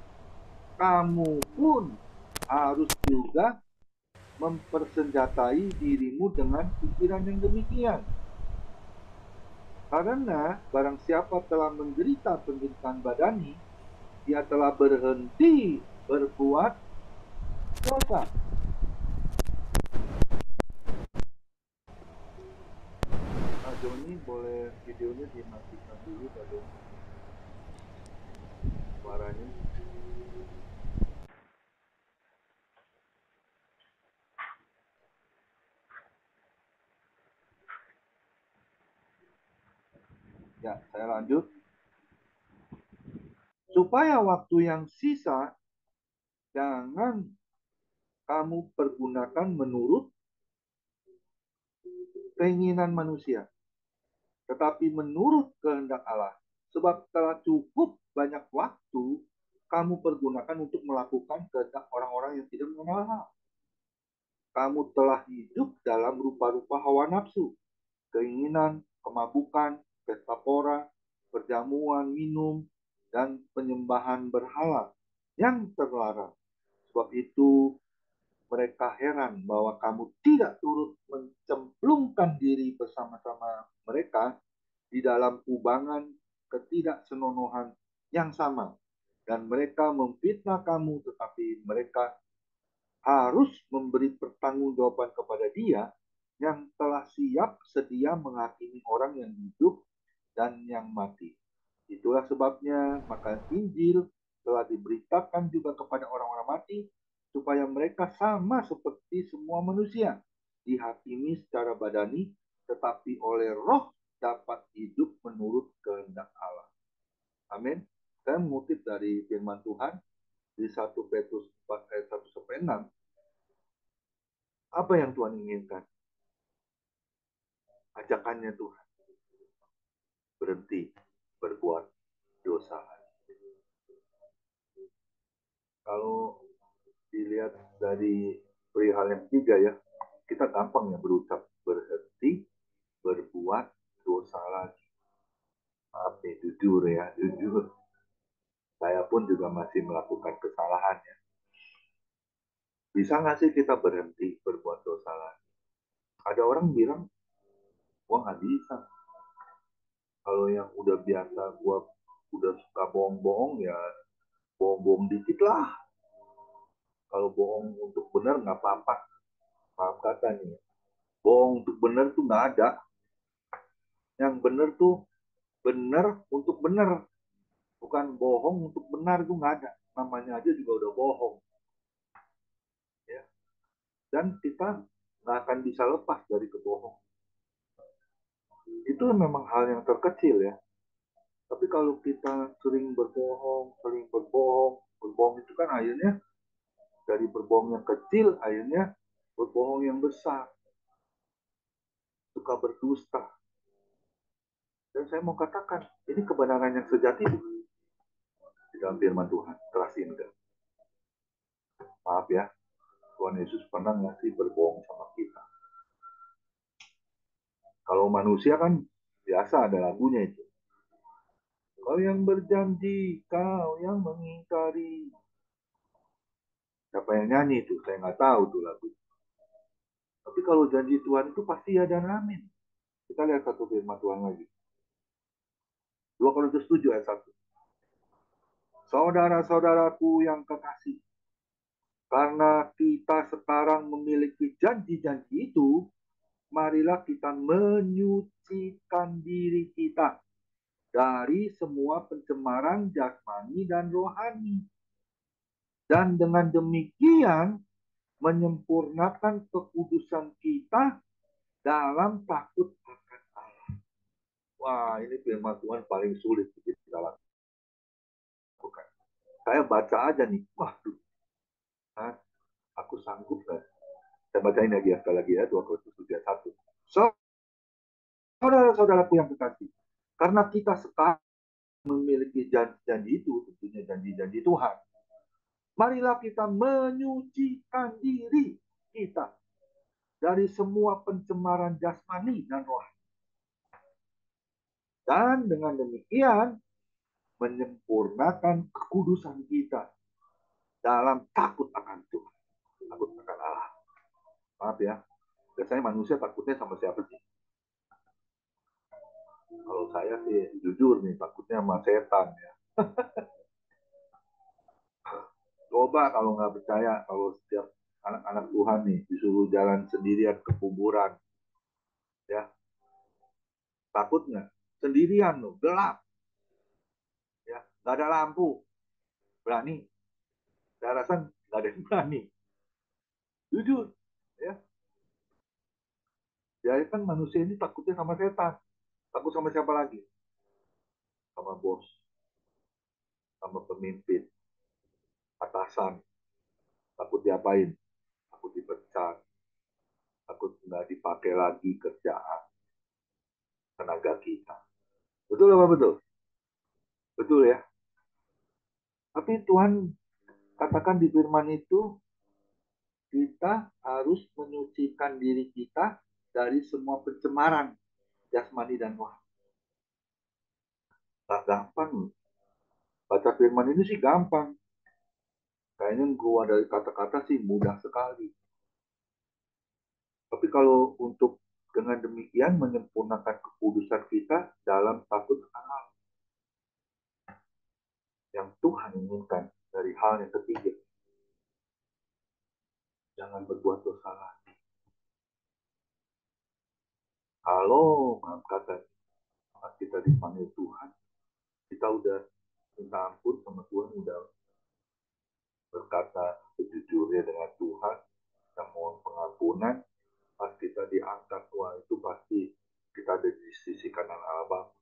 kamu pun harus juga mempersenjatai dirimu dengan pikiran yang demikian. Karena barang siapa telah menderita penderitaan badani, dia telah berhenti berbuat dosa. Nah, Joni boleh videonya dimatikan dulu, Pak Joni. Suaranya. Ya, saya lanjut. Supaya waktu yang sisa jangan kamu pergunakan menurut keinginan manusia, tetapi menurut kehendak Allah. Sebab telah cukup banyak waktu kamu pergunakan untuk melakukan kehendak orang-orang yang tidak mengenal Allah. Kamu telah hidup dalam rupa-rupa hawa nafsu, keinginan, kemabukan, pesta pora, perjamuan, minum, dan penyembahan berhala yang terlarang. Sebab itu mereka heran bahwa kamu tidak turut mencemplungkan diri bersama-sama mereka di dalam kubangan ketidaksenonohan yang sama. Dan mereka memfitnah kamu, tetapi mereka harus memberi pertanggungjawaban kepada Dia yang telah siap sedia menghakimi orang yang hidup dan yang mati. Itulah sebabnya maka Injil telah diberitakan juga kepada orang-orang mati, supaya mereka sama seperti semua manusia, dihakimi secara badani, tetapi oleh roh dapat hidup menurut kehendak Allah. Amin. Saya mengutip dari firman Tuhan di 1 Petrus 4 ayat 1-6. Apa yang Tuhan inginkan? Ajakannya Tuhan, berhenti berbuat dosa. Kalau dilihat dari perihal yang ketiga ya, kita gampang ya berucap berhenti berbuat dosa lagi. Maaf nih, jujur ya, jujur. Saya pun juga masih melakukan kesalahan ya. Bisa nggak sih kita berhenti berbuat dosa lagi? Ada orang bilang, gua nggak bisa. Kalau yang udah biasa, gua udah suka bohong-bohong ya, bohong-bohong dikit lah. Kalau bohong untuk benar nggak apa-apa. Maaf kata nih, bohong untuk benar tuh nggak ada. Yang benar tuh benar untuk benar. Bukan bohong untuk benar itu nggak ada. Namanya aja juga udah bohong. Ya. Dan kita nggak akan bisa lepas dari kebohongan. Itu memang hal yang terkecil ya. Tapi kalau kita sering berbohong, berbohong itu kan akhirnya dari berbohong yang kecil, akhirnya berbohong yang besar. Suka berdusta. Dan saya mau katakan, ini kebenaran yang sejati di dalam firman Tuhan. Terasihin enggak? Maaf ya, Tuhan Yesus pernah ngasih berbohong sama kita. Kalau manusia kan biasa ada lagunya itu. Kau yang berjanji, kau yang mengingkari. Siapa yang nyanyi itu? Saya nggak tahu tuh lagu. Tapi kalau janji Tuhan itu pasti ya dan amin. Kita lihat satu firman Tuhan lagi. 2 Korintus 7 ayat 1. Saudara-saudaraku yang kekasih, karena kita sekarang memiliki janji-janji itu, marilah kita menyucikan diri kita dari semua pencemaran jasmani dan rohani. Dan dengan demikian menyempurnakan kekudusan kita dalam takut akan Allah. Wah, ini firman Tuhan paling sulit kita lakukan. Saya baca aja nih, waduh, aku sanggup kan? Saya bacain lagi ya, sekali lagi ya, 2 Korintus 7 ayat 1. Saudara-saudaraku yang kekasih, karena kita sekarang memiliki janji-janji itu, tentunya janji-janji Tuhan, marilah kita menyucikan diri kita dari semua pencemaran jasmani dan rohani. Dan dengan demikian menyempurnakan kekudusan kita dalam takut akan Tuhan, takut akan Allah. Maaf ya, biasanya manusia takutnya sama siapa sih? Kalau saya sih jujur nih, takutnya sama setan ya. Coba kalau nggak percaya, kalau setiap anak-anak Tuhan nih disuruh jalan sendirian ke kuburan, ya takut nggak? Sendirian loh, gelap, ya nggak ada lampu, berani? Saya rasa nggak ada yang berani. Jujur, ya. Jadi kan manusia ini takutnya sama setan, takut sama siapa lagi? Sama bos, sama pemimpin, atasan, takut diapain? Takut dipecat, takut nggak dipakai lagi kerjaan, tenaga kita. Betul apa betul? Betul ya. Tapi Tuhan katakan di firman itu, kita harus menyucikan diri kita dari semua pencemaran jasmani dan rohani. Gak gampang. Baca firman ini sih gampang. Kayaknya keluar dari kata-kata sih mudah sekali. Tapi kalau untuk dengan demikian menyempurnakan kekudusan kita dalam takut akan Allah, yang Tuhan inginkan dari hal yang ketiga, jangan berbuat dosa lagi. Kalau maaf kata kita dipanggil Tuhan, kita udah minta ampun sama Tuhan, udah berkata sejujurnya dengan Tuhan, kita mohon pengampunan, pas kita diangkat, wah itu pasti kita ada di sisi kanan Allah Bapa.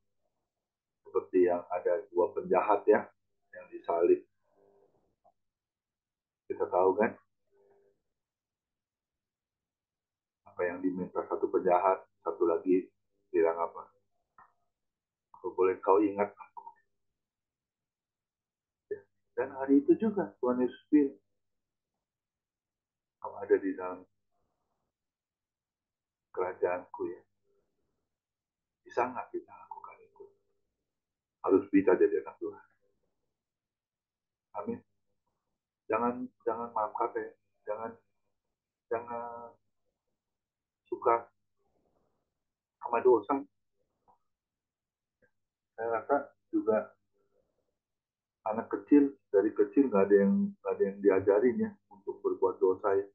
Seperti yang ada dua penjahat ya, yang disalib. Kita tahu kan, apa yang diminta satu penjahat, satu lagi bilang apa? Kalau boleh kau ingat aku. Dan hari itu juga Tuhan Yesus bilang, kau ada di dalam kerajaanku ya. Bisa nggak kita lakukan itu? Harus bisa jadi anak Tuhan. Amin. Jangan jangan maaf kata ya. Jangan jangan suka sama dosa. Saya rasa juga anak kecil dari kecil nggak ada yang diajarin ya untuk berbuat dosa ya.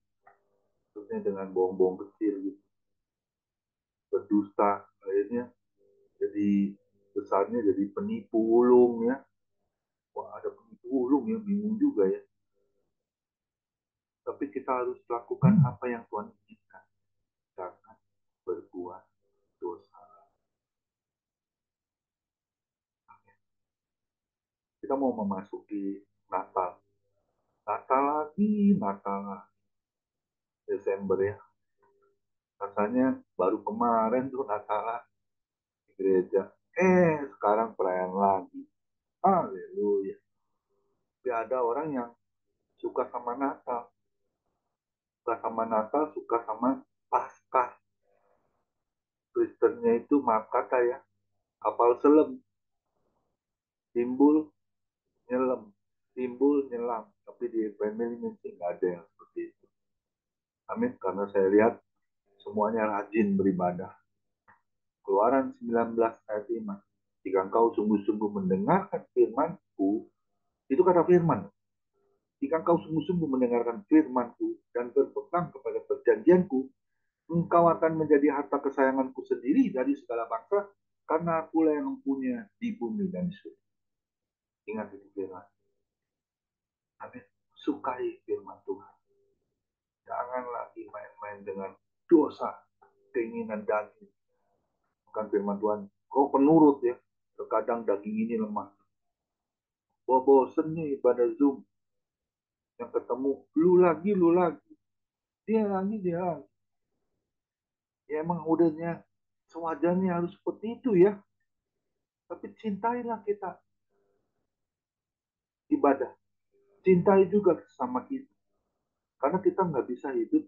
Maksudnya dengan bohong-bohong kecil gitu, berdusta, akhirnya jadi besarnya jadi penipu ulung ya. Wah, ada penipu ulung ya, bingung juga ya. Tapi kita harus lakukan apa yang Tuhan inginkan, jangan berbuat dosa. Kita mau memasuki Natal, Natal lagi, Natal lagi. Desember ya. Rasanya baru kemarin tuh Natal di gereja. Sekarang perayaan lagi. Haleluya. Tapi ada orang yang suka sama Natal. Suka sama Natal, suka sama Paskah. Kristennya itu maaf kata ya, kapal selam. Timbul, nyelam. Timbul, nyelam. Tapi di family sih nggak ada yang seperti itu. Amin. Karena saya lihat semuanya rajin beribadah. Keluaran 19 ayat 5. Jika engkau sungguh-sungguh mendengarkan firman-Ku, itu kata firman. Jika engkau sungguh-sungguh mendengarkan firman-Ku dan berpegang kepada perjanjian-Ku, engkau akan menjadi harta kesayangan-Ku sendiri dari segala bangsa, karena Akulah yang mempunyai di bumi dan di surga. Ingat itu firman. Amin. Sukai firman Tuhan. Jangan lagi main-main dengan dosa, keinginan daging. Bukan firman Tuhan. Kau penurut ya. Terkadang daging ini lemah. Bosennya ibadah Zoom. Yang ketemu, lu lagi. Dia lagi. Ya emang udahnya sewajarnya harus seperti itu ya. Tapi cintailah kita ibadah. Cintai juga sama kita. Karena kita nggak bisa hidup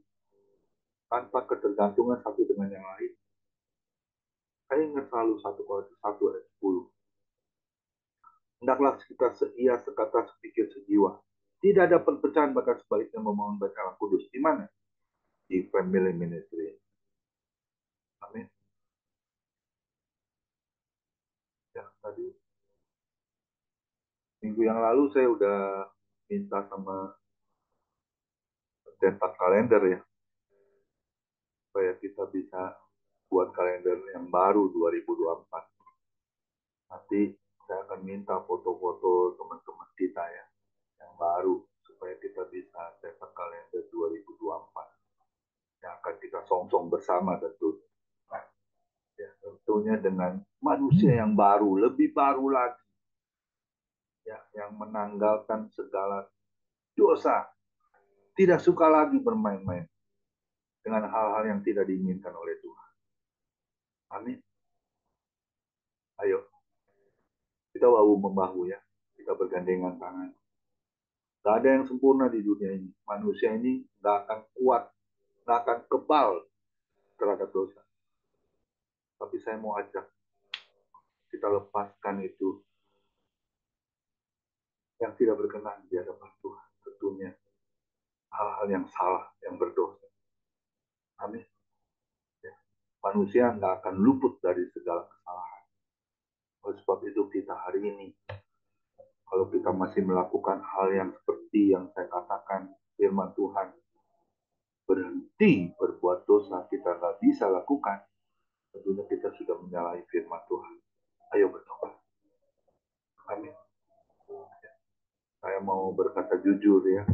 tanpa ketergantungan satu dengan yang lain. Saya ingat selalu 1 Korintus 1 ayat 10. Hendaklah kita seia, sekata, sepikir, sejiwa. Tidak ada perpecahan, bahkan sebaliknya memohon baik Allah Kudus. Di mana? Di family ministry. Amin. Ya, tadi minggu yang lalu saya udah minta sama cetak kalender ya, supaya kita bisa buat kalender yang baru 2024. Nanti saya akan minta foto-foto teman-teman kita ya, yang baru, supaya kita bisa cetak kalender 2024 yang akan kita songsong bersama tentu. Nah, ya, tentunya dengan manusia yang baru, lebih baru lagi, ya, yang menanggalkan segala dosa, tidak suka lagi bermain-main dengan hal-hal yang tidak diinginkan oleh Tuhan. Amin. Ayo, kita bahu-membahu ya, kita bergandengan tangan. Gak ada yang sempurna di dunia ini. Manusia ini gak akan kuat, gak akan kebal terhadap dosa. Tapi saya mau ajak kita lepaskan itu yang tidak berkenan di hadapan Tuhan. Tentunya hal-hal yang salah, yang berdosa. Amin. Ya. Manusia nggak akan luput dari segala kesalahan. Oleh sebab itu kita hari ini, kalau kita masih melakukan hal yang seperti yang saya katakan, firman Tuhan, berhenti berbuat dosa, kita nggak bisa lakukan. Tentunya kita sudah menyalahi firman Tuhan. Ayo bertobat. Amin. Saya mau berkata jujur ya,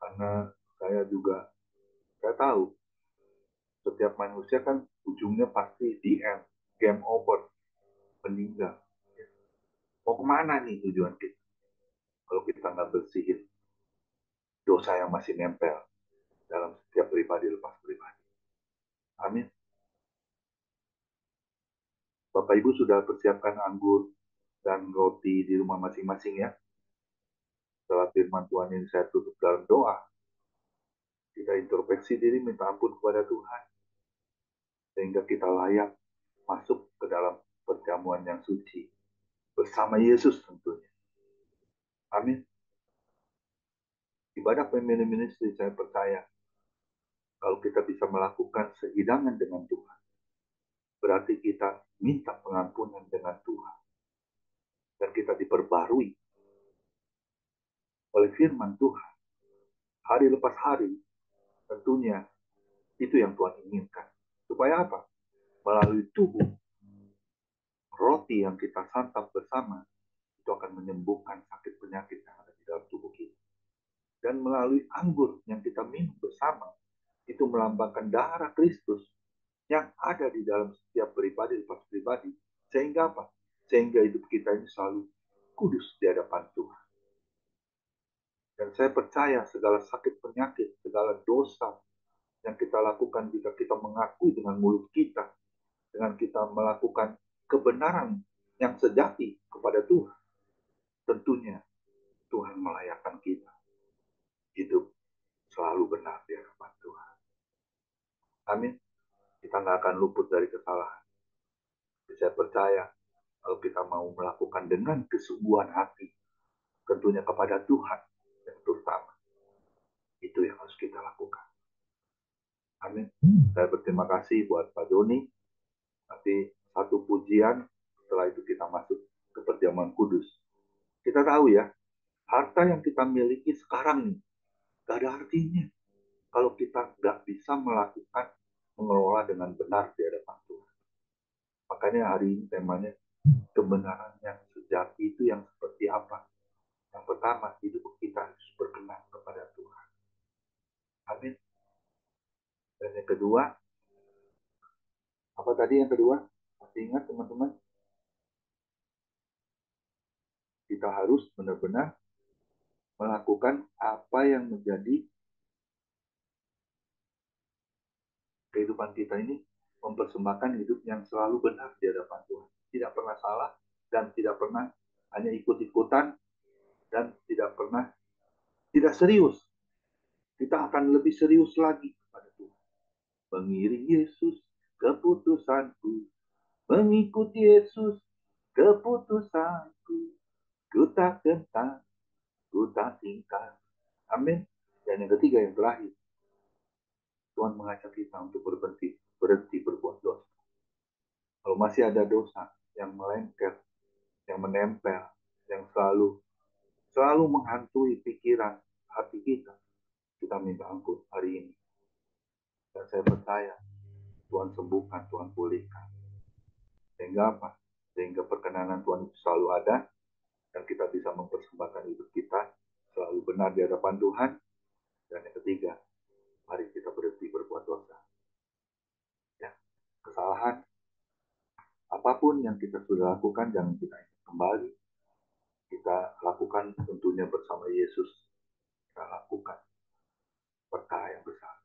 karena saya tahu setiap manusia kan ujungnya pasti di end, game over, meninggal. Mau kemana nih tujuan kita? Kalau kita nggak bersihin dosa yang masih nempel dalam setiap pribadi lepas pribadi. Amin. Bapak Ibu sudah persiapkan anggur dan roti di rumah masing-masing ya. Setelah firman Tuhan ini saya tutup dalam doa. Kita introspeksi diri, minta ampun kepada Tuhan. Sehingga kita layak masuk ke dalam perjamuan yang suci. Bersama Yesus tentunya. Amin. Ibadah family ministry saya percaya kalau kita bisa melakukan sehidangan dengan Tuhan, berarti kita minta pengampunan dengan Tuhan. Dan kita diperbarui oleh firman Tuhan. Hari lepas hari, tentunya itu yang Tuhan inginkan. Supaya apa? Melalui tubuh, roti yang kita santap bersama, itu akan menyembuhkan sakit penyakit yang ada di dalam tubuh kita. Dan melalui anggur yang kita minum bersama, itu melambangkan darah Kristus yang ada di dalam setiap pribadi lepas pribadi. Sehingga apa? Sehingga hidup kita ini selalu kudus di hadapan Tuhan. Dan saya percaya segala sakit penyakit, segala dosa yang kita lakukan jika kita mengakui dengan mulut kita, dengan kita melakukan kebenaran yang sejati kepada Tuhan, tentunya Tuhan melayakkan kita hidup selalu benar di hadapan Tuhan. Amin. Kita nggak akan luput dari kesalahan. Saya percaya kalau kita mau melakukan dengan kesungguhan hati, tentunya kepada Tuhan yang terutama, itu yang harus kita lakukan. Amin. Saya berterima kasih buat Pak Doni. Nanti satu pujian, setelah itu kita masuk ke perjamuan kudus. Kita tahu ya, harta yang kita miliki sekarang nih, gak ada artinya kalau kita nggak bisa melakukan, mengelola dengan benar di hadapan Tuhan. Makanya hari ini temanya, kebenaran yang sejati itu yang seperti apa? Yang pertama, hidup kita harus berkenan kepada Tuhan. Amin. Dan yang kedua, apa tadi yang kedua? Masih ingat teman-teman? Kita harus benar-benar melakukan apa yang menjadi kehidupan kita ini, mempersembahkan hidup yang selalu benar di hadapan Tuhan. Tidak pernah salah dan tidak pernah hanya ikut-ikutan dan tidak serius. Kita akan lebih serius lagi kepada Tuhan. Mengiring Yesus keputusanku, Mengikuti Yesus keputusanku, ku tak gentar, ku tak tingkah. Amin. Dan yang ketiga, yang terakhir, Tuhan mengajak kita untuk berhenti berbuat dosa. Kalau masih ada dosa yang melengket, yang menempel, yang selalu menghantui pikiran hati kita minta ampun hari ini. Dan saya percaya Tuhan sembuhkan, Tuhan pulihkan. Sehingga apa? Sehingga perkenanan Tuhan itu selalu ada, dan kita bisa mempersembahkan hidup kita selalu benar di hadapan Tuhan. Dan yang ketiga, mari kita berhenti berbuat dosa. Ya, kesalahan apapun yang kita sudah lakukan, jangan kita ingat kembali. Kita lakukan tentunya bersama Yesus. Kita lakukan berkah yang besar.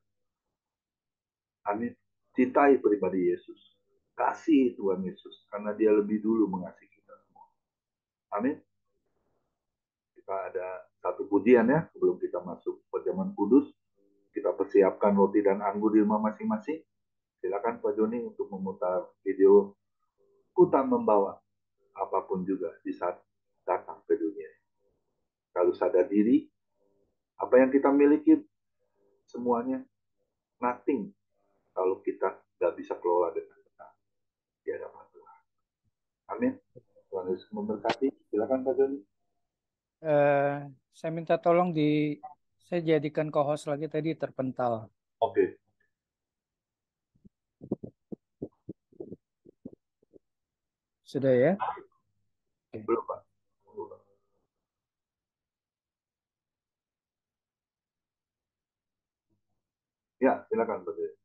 Amin. Cintai pribadi Yesus. Kasih Tuhan Yesus, karena dia lebih dulu mengasihi kita semua. Amin. Kita ada satu pujian ya, sebelum kita masuk perjamuan kudus. Kita persiapkan roti dan anggur di rumah masing-masing. Silakan Pak Joni untuk memutar video Ku Tak Membawa Apapun Juga di saat datang ke dunia. Kalau sadar diri, apa yang kita miliki semuanya nothing kalau kita nggak bisa kelola dengan benar di hadapan Tuhan. Amin. Tuhan Yesus memberkati. Silakan Pak Joni. Saya minta tolong saya jadikan co-host lagi tadi terpental. Oke. Sudah ya? Belum Pak. Ya, silakan Pak Joni.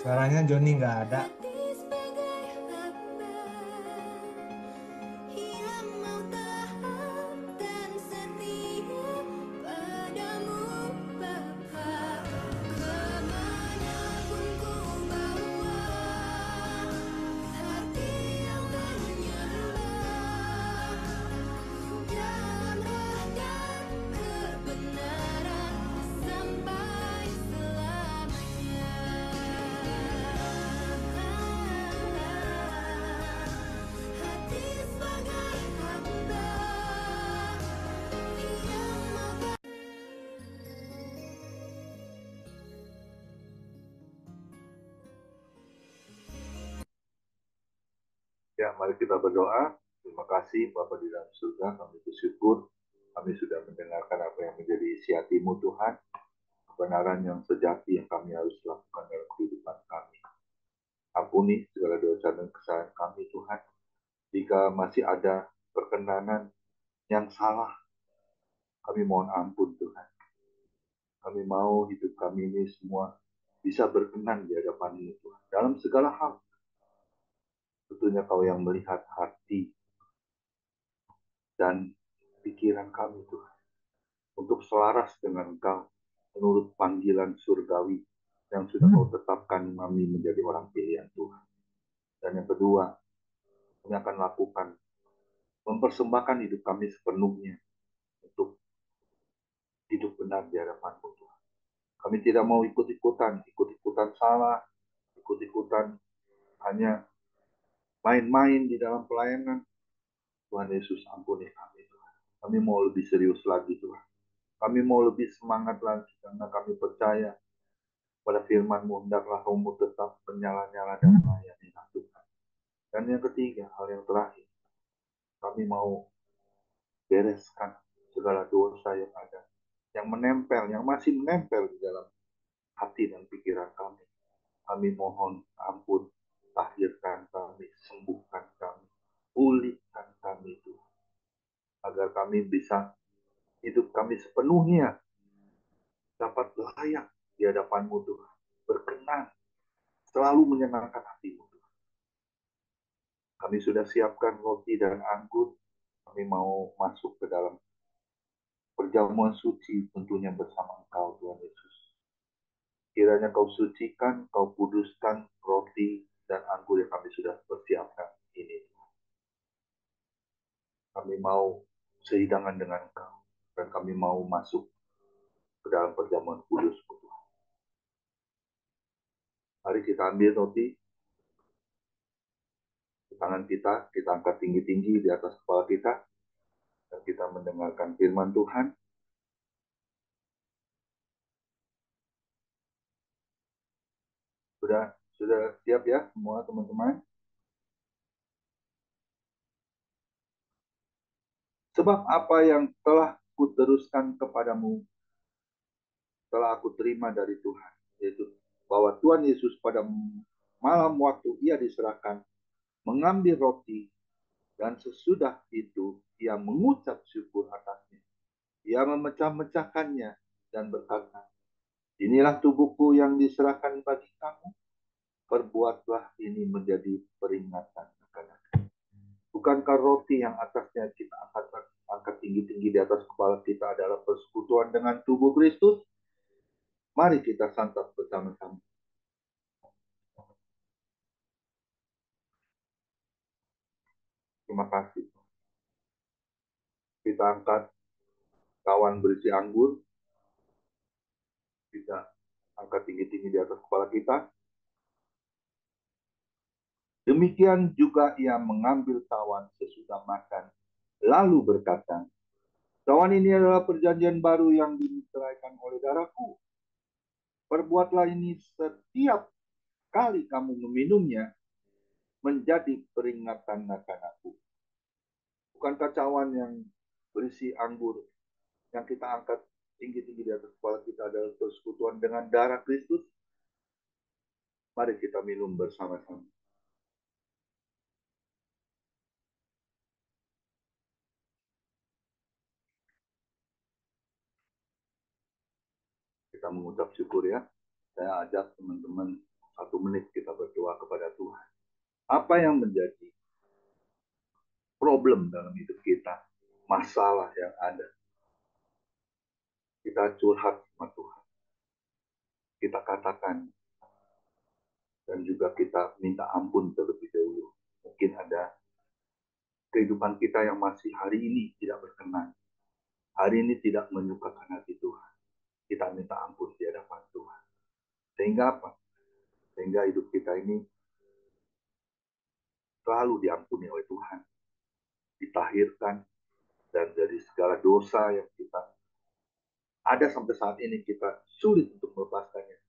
Suaranya Joni nggak ada. hati sebagai hamba yang mau taat dan setia padamu Bapa. Kemanapun ku bawa, hati yang menyembah dalam roh dan kebenaran sampai selamanya. Hati sebagai hamba yang mau. Ya, mari kita berdoa. Terima kasih Bapa di dalam surga, kami bersyukur kami sudah mendengarkan apa yang menjadi isi hati-Mu Tuhan, kebenaran yang sejati yang kami harus lakukan dalam kehidupan kami. Ampuni segala dosa dan kesalahan kami Tuhan. Jika masih ada perkenanan yang salah, kami mohon ampun Tuhan. Kami mau hidup kami ini semua bisa berkenan di hadapan-Mu Tuhan. Dalam segala hal, tentunya Kau yang melihat hati dan pikiran kami Tuhan. Untuk selaras dengan Engkau, menurut panggilan surgawi yang sudah Kau tetapkan kami menjadi orang pilihan Tuhan. Dan yang kedua, kami akan lakukan, mempersembahkan hidup kami sepenuhnya untuk hidup benar di hadapan-Mu Tuhan. Kami tidak mau ikut-ikutan salah, ikut-ikutan hanya main-main di dalam pelayanan. Tuhan Yesus, ampuni kami Tuhan. Kami mau lebih serius lagi Tuhan. Kami mau lebih semangat lagi karena kami percaya pada firman-Mu, hendaklah Roh-Mu tetap menyala-nyala dan melayani Tuhan. Dan yang ketiga, hal yang terakhir, kami mau bereskan segala dosa yang ada, yang menempel, yang masih menempel di dalam hati dan pikiran kami. Kami mohon ampun, tahirkan kami, sembuhkan kami, pulihkan kami Tuhan, agar kami bisa hidup kami sepenuhnya dapat layak di hadapan-Mu Tuhan, berkenan, selalu menyenangkan hati-Mu Tuhan. Kami sudah siapkan roti dan anggur, kami mau masuk ke dalam perjamuan suci tentunya bersama Engkau Tuhan Yesus. Kiranya Kau sucikan, Kau kuduskan roti dan anggur yang kami sudah persiapkan ini. Kami mau sehidangan dengan Engkau, dan kami mau masuk ke dalam perjamuan kudus Tuhan. Mari kita ambil roti di tangan kita angkat tinggi-tinggi di atas kepala kita, dan kita mendengarkan firman Tuhan. Sudah siap ya semua teman-teman? Sebab apa yang telah kuteruskan kepadamu telah aku terima dari Tuhan, yaitu bahwa Tuhan Yesus pada malam waktu ia diserahkan mengambil roti, dan sesudah itu ia mengucap syukur atasnya. Ia memecah-mecahkannya dan berkata, inilah tubuhku yang diserahkan bagi kamu, perbuatlah ini menjadi peringatan akan aku. Bukankah roti yang atasnya kita angkat tinggi-tinggi di atas kepala kita adalah persekutuan dengan tubuh Kristus? Mari kita santap bersama-sama. Terima kasih. Kita angkat kawan berisi anggur. Kita angkat tinggi-tinggi di atas kepala kita. Demikian juga ia mengambil tawan sesudah makan, lalu berkata, tawan ini adalah perjanjian baru yang diceraikan oleh darahku. Perbuatlah ini setiap kali kamu meminumnya, menjadi peringatan akan aku. Bukankah cawan yang berisi anggur yang kita angkat tinggi-tinggi di atas kepala kita adalah persekutuan dengan darah Kristus? Mari kita minum bersama-sama. Kita mengucap syukur ya. Saya ajak teman-teman 1 menit kita berdoa kepada Tuhan. Apa yang menjadi problem dalam hidup kita, masalah yang ada. Kita curhat sama Tuhan. Kita katakan dan juga kita minta ampun terlebih dahulu. Mungkin ada kehidupan kita yang masih hari ini tidak berkenan. Hari ini tidak menyukakan hati Tuhan. Kita minta ampun di hadapan Tuhan. Sehingga apa? Sehingga hidup kita ini selalu diampuni oleh Tuhan. Ditahirkan dan dari segala dosa yang kita ada sampai saat ini kita sulit untuk melepaskannya.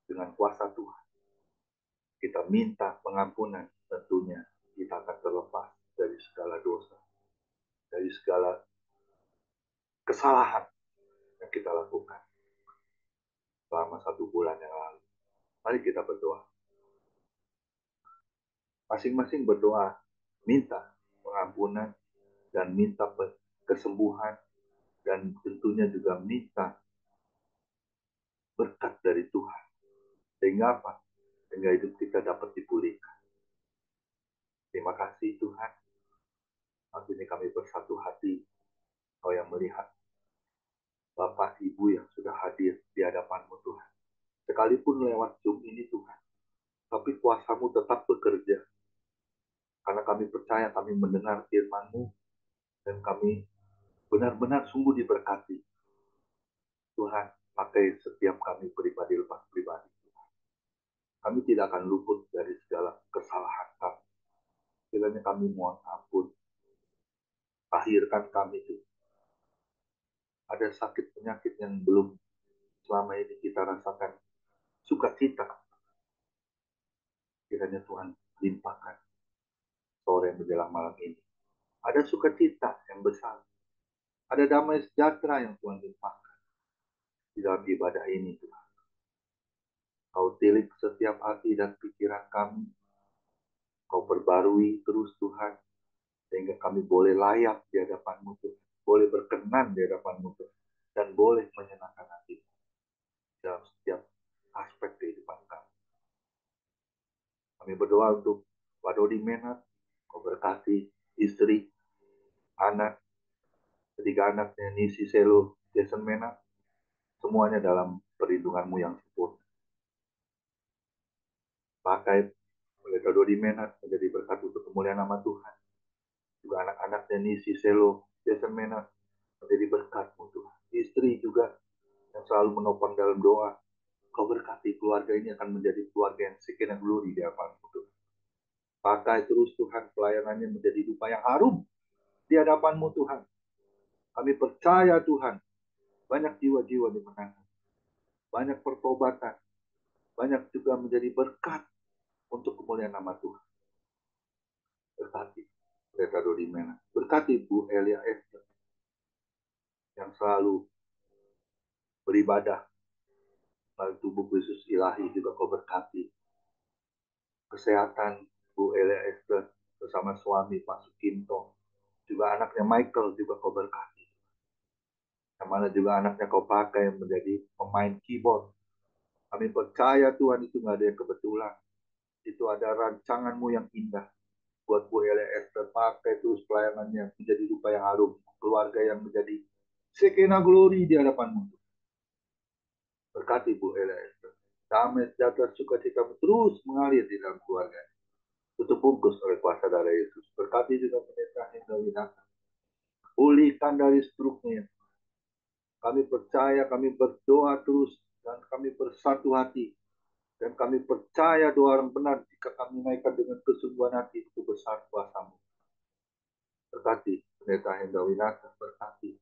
Dengan kuasa Tuhan. Kita minta pengampunan, tentunya kita akan terlepas dari segala dosa. Dari segala kesalahan yang kita lakukan selama 1 bulan yang lalu. Mari kita berdoa. Masing-masing berdoa, minta pengampunan dan minta kesembuhan dan tentunya juga minta berkat dari Tuhan. Sehingga apa? Sehingga hidup kita dapat dipulihkan. Terima kasih Tuhan. Hari ini kami bersatu hati. Kau yang melihat Bapak Ibu yang sudah hadir di hadapan-Mu Tuhan. Sekalipun lewat Zoom ini Tuhan. Tapi kuasa-Mu tetap bekerja. Karena kami percaya kami mendengar firman-Mu. Dan kami benar-benar sungguh diberkati. Tuhan, pakai setiap kami pribadi lepas pribadi. Kami tidak akan luput dari segala kesalahan kami. Kiranya kami mohon ampun. Akhirkan kami itu. Ada sakit penyakit yang belum selama ini kita rasakan sukacita. Kiranya Tuhan limpahkan sore menjelang malam ini. Ada sukacita yang besar. Ada damai sejahtera yang Tuhan limpahkan di dalam ibadah ini Tuhan. Kau tilik setiap hati dan pikiran kami. Kau perbarui terus Tuhan. Sehingga kami boleh layak di hadapan-Mu Tuhan. Boleh berkenan di hadapan-Mu Tuhan. Dan boleh menyenangkan hati dalam setiap aspek kehidupan kami. Kami berdoa untuk Pak Dodi Menat. Kau berkati istri, anak, ketiga anaknya Nisi Selo, Jason Menat. Semuanya dalam perlindungan-Mu yang sempurna. Pakai Pendeta Dodi Menat menjadi berkat untuk kemuliaan nama Tuhan. Juga anak-anaknya Nisi Selo, Jason Menat menjadi berkat-Mu Tuhan. Istri juga yang selalu menopang dalam doa. Kau berkati keluarga ini akan menjadi keluarga yang sekian glory di hadapan-Mu Tuhan. Pakai terus Tuhan pelayanannya menjadi rupa yang harum di hadapan-Mu Tuhan. Kami percaya Tuhan, banyak jiwa-jiwa dimenangkan. Banyak pertobatan. Banyak juga menjadi berkat untuk kemuliaan nama Tuhan. Berkati Pendeta Dodi Menat. Berkati Bu Elia Esther yang selalu beribadah melalui tubuh Kristus ilahi juga Kau berkati. Kesehatan Bu Elia Esther bersama suami Pak Sukinto. Juga anaknya Michael juga Kau berkati. Yang mana juga anaknya Kau pakai menjadi pemain keyboard. Kami percaya Tuhan itu nggak ada yang kebetulan. Itu ada rancangan-Mu yang indah. Buat Bu Elia Esther pakai terus pelayanannya menjadi rupa yang harum. Keluarga yang menjadi Shekinah glory di hadapan-Mu. Berkati Bu Elia Esther. Damai sejahtera sukacita terus mengalir di dalam keluarga. Tutup bungkus oleh kuasa darah Yesus. Berkati juga Pendeta Hendra Winata. Pulihkan dari struknya. Kami percaya, kami berdoa terus. Dan kami bersatu hati. Dan kami percaya doa orang benar jika kami naikkan dengan kesungguhan hati itu besar kuasa-Mu. Berkati Pendeta Hendra Winata. Berkati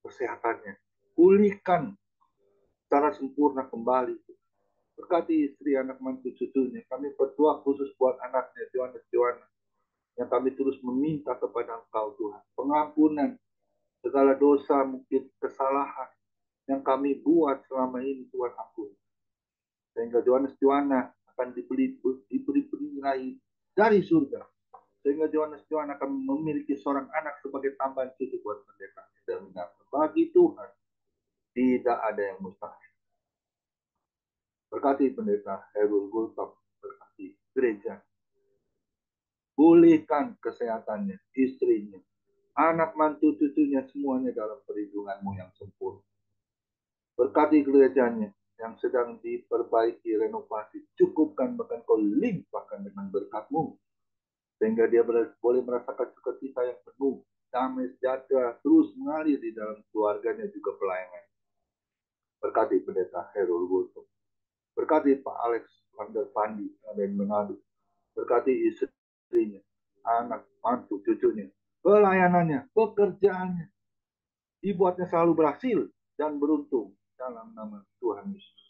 kesehatannya. Pulihkan secara sempurna kembali. Berkati istri, anak, mantu, cucunya. Kami berdoa khusus buat anaknya, Johannes yang kami terus meminta kepada Engkau Tuhan. Pengampunan segala dosa, mungkin kesalahan yang kami buat selama ini Tuhan ampun. Sehingga Johannes akan diberi nilai dari surga. Sehingga Johannes akan memiliki seorang anak sebagai tambahan cucu buat pendeta. Dan bagi Tuhan tidak ada yang mustahil. Berkati pendeta Herul Gultom, berkati gereja. Pulihkan kesehatannya, istrinya, anak mantu cucunya semuanya dalam perlindunganmu yang sempurna. Berkati gerejanya yang sedang diperbaiki, renovasi, cukupkan bahkan kau limpahkan dengan berkat-Mu. Sehingga dia boleh merasakan sukacita yang penuh, damai sejahtera terus mengalir di dalam keluarganya juga pelayanan. Berkati pendeta Herul Gultom. Berkati Pak Alex Vander Pandi ada di Manado. Berkati istrinya, anak, mantu, cucunya, pelayanannya, pekerjaannya. Dibuatnya selalu berhasil dan beruntung dalam nama Tuhan Yesus.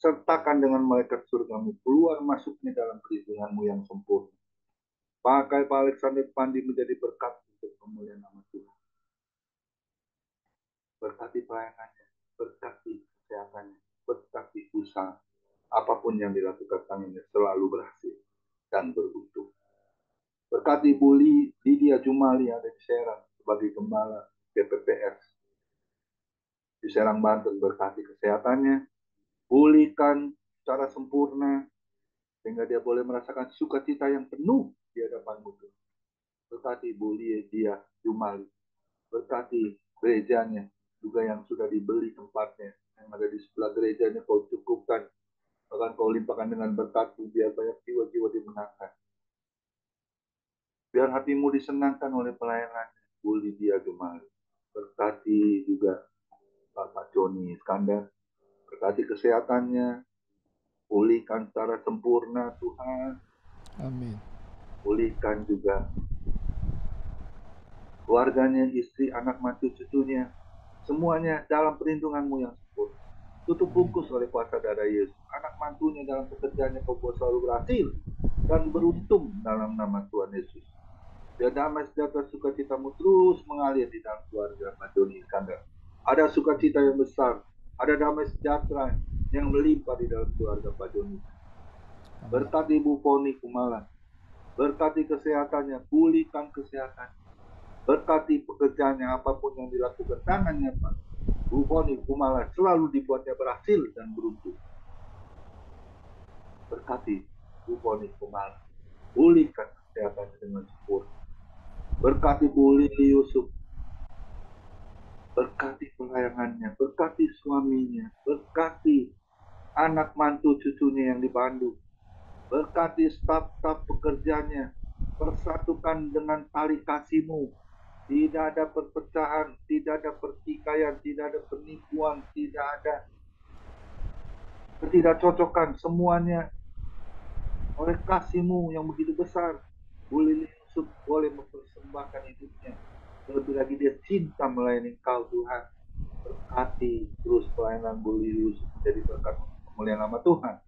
Sertakan dengan malaikat surgamu, keluar masuknya dalam perlindunganmu yang sempurna. Pakai Pak Alexander Pandi menjadi berkat untuk kemuliaan nama Tuhan. Berkati pelayanannya, berkati kesehatannya, berkati usaha. Apapun yang dilakukan tangannya selalu berhasil dan beruntung. Berkati Bu Lydia Jumali ada di Serang sebagai gembala GPPS di Serang, Banten. Berkati kesehatannya, pulihkan secara sempurna sehingga dia boleh merasakan sukacita yang penuh di hadapan-Mu. Berkati Bu Lydia Jumali, berkati gerejanya juga yang sudah dibeli tempatnya yang ada di sebelah gerejanya, kau cukupkan, bahkan kau limpahkan dengan berkat-Mu biar banyak jiwa-jiwa dimenangkan. Biar hatimu disenangkan oleh pelayanannya, Bu Lydia Jumali. Berkati juga Bapak Joni Iskandar, berkati kesehatannya, pulihkan secara sempurna Tuhan, Amin. pulihkan juga keluarganya, istri, anak, mantu, cucunya, semuanya dalam perlindungan-Mu yang sempurna. Tutup bungkus oleh kuasa darah Yesus. Anak mantunya dalam pekerjaannya kau buat selalu berhasil dan beruntung dalam nama Tuhan Yesus. Biar damai sejahtera sukacitamu terus mengalir di dalam keluarga Pak Joni Iskandar. Ada sukacita yang besar, ada damai sejahtera yang melimpah di dalam keluarga Pak Joni. Berkati Ibu Poni Kumala, berkati kesehatannya, pulihkan kesehatan. Berkati pekerjaannya, apapun yang dilakukan tangannya Pak Bu Poni Kumala selalu dibuatnya berhasil dan beruntung. Berkati Bu Poni Kumala, pulihkan kesehatannya dengan sempurna. Berkati Bu Lili Yusuf, berkati pelayanannya, berkati suaminya, berkati anak mantu cucunya yang di Bandung, berkati staf-staf pekerjanya, persatukan dengan tali kasih-Mu. Tidak ada perpecahan, tidak ada pertikaian, tidak ada penipuan, tidak ada ketidakcocokan, semuanya oleh kasih-Mu yang begitu besar. Bu Lili Yusuf boleh mempersembahkan hidupnya. Terlebih lagi dia cinta melayani Kau Tuhan. Berkati terus pelayanan Bu Lili Yusuf menjadi berkat kemuliaan nama Tuhan.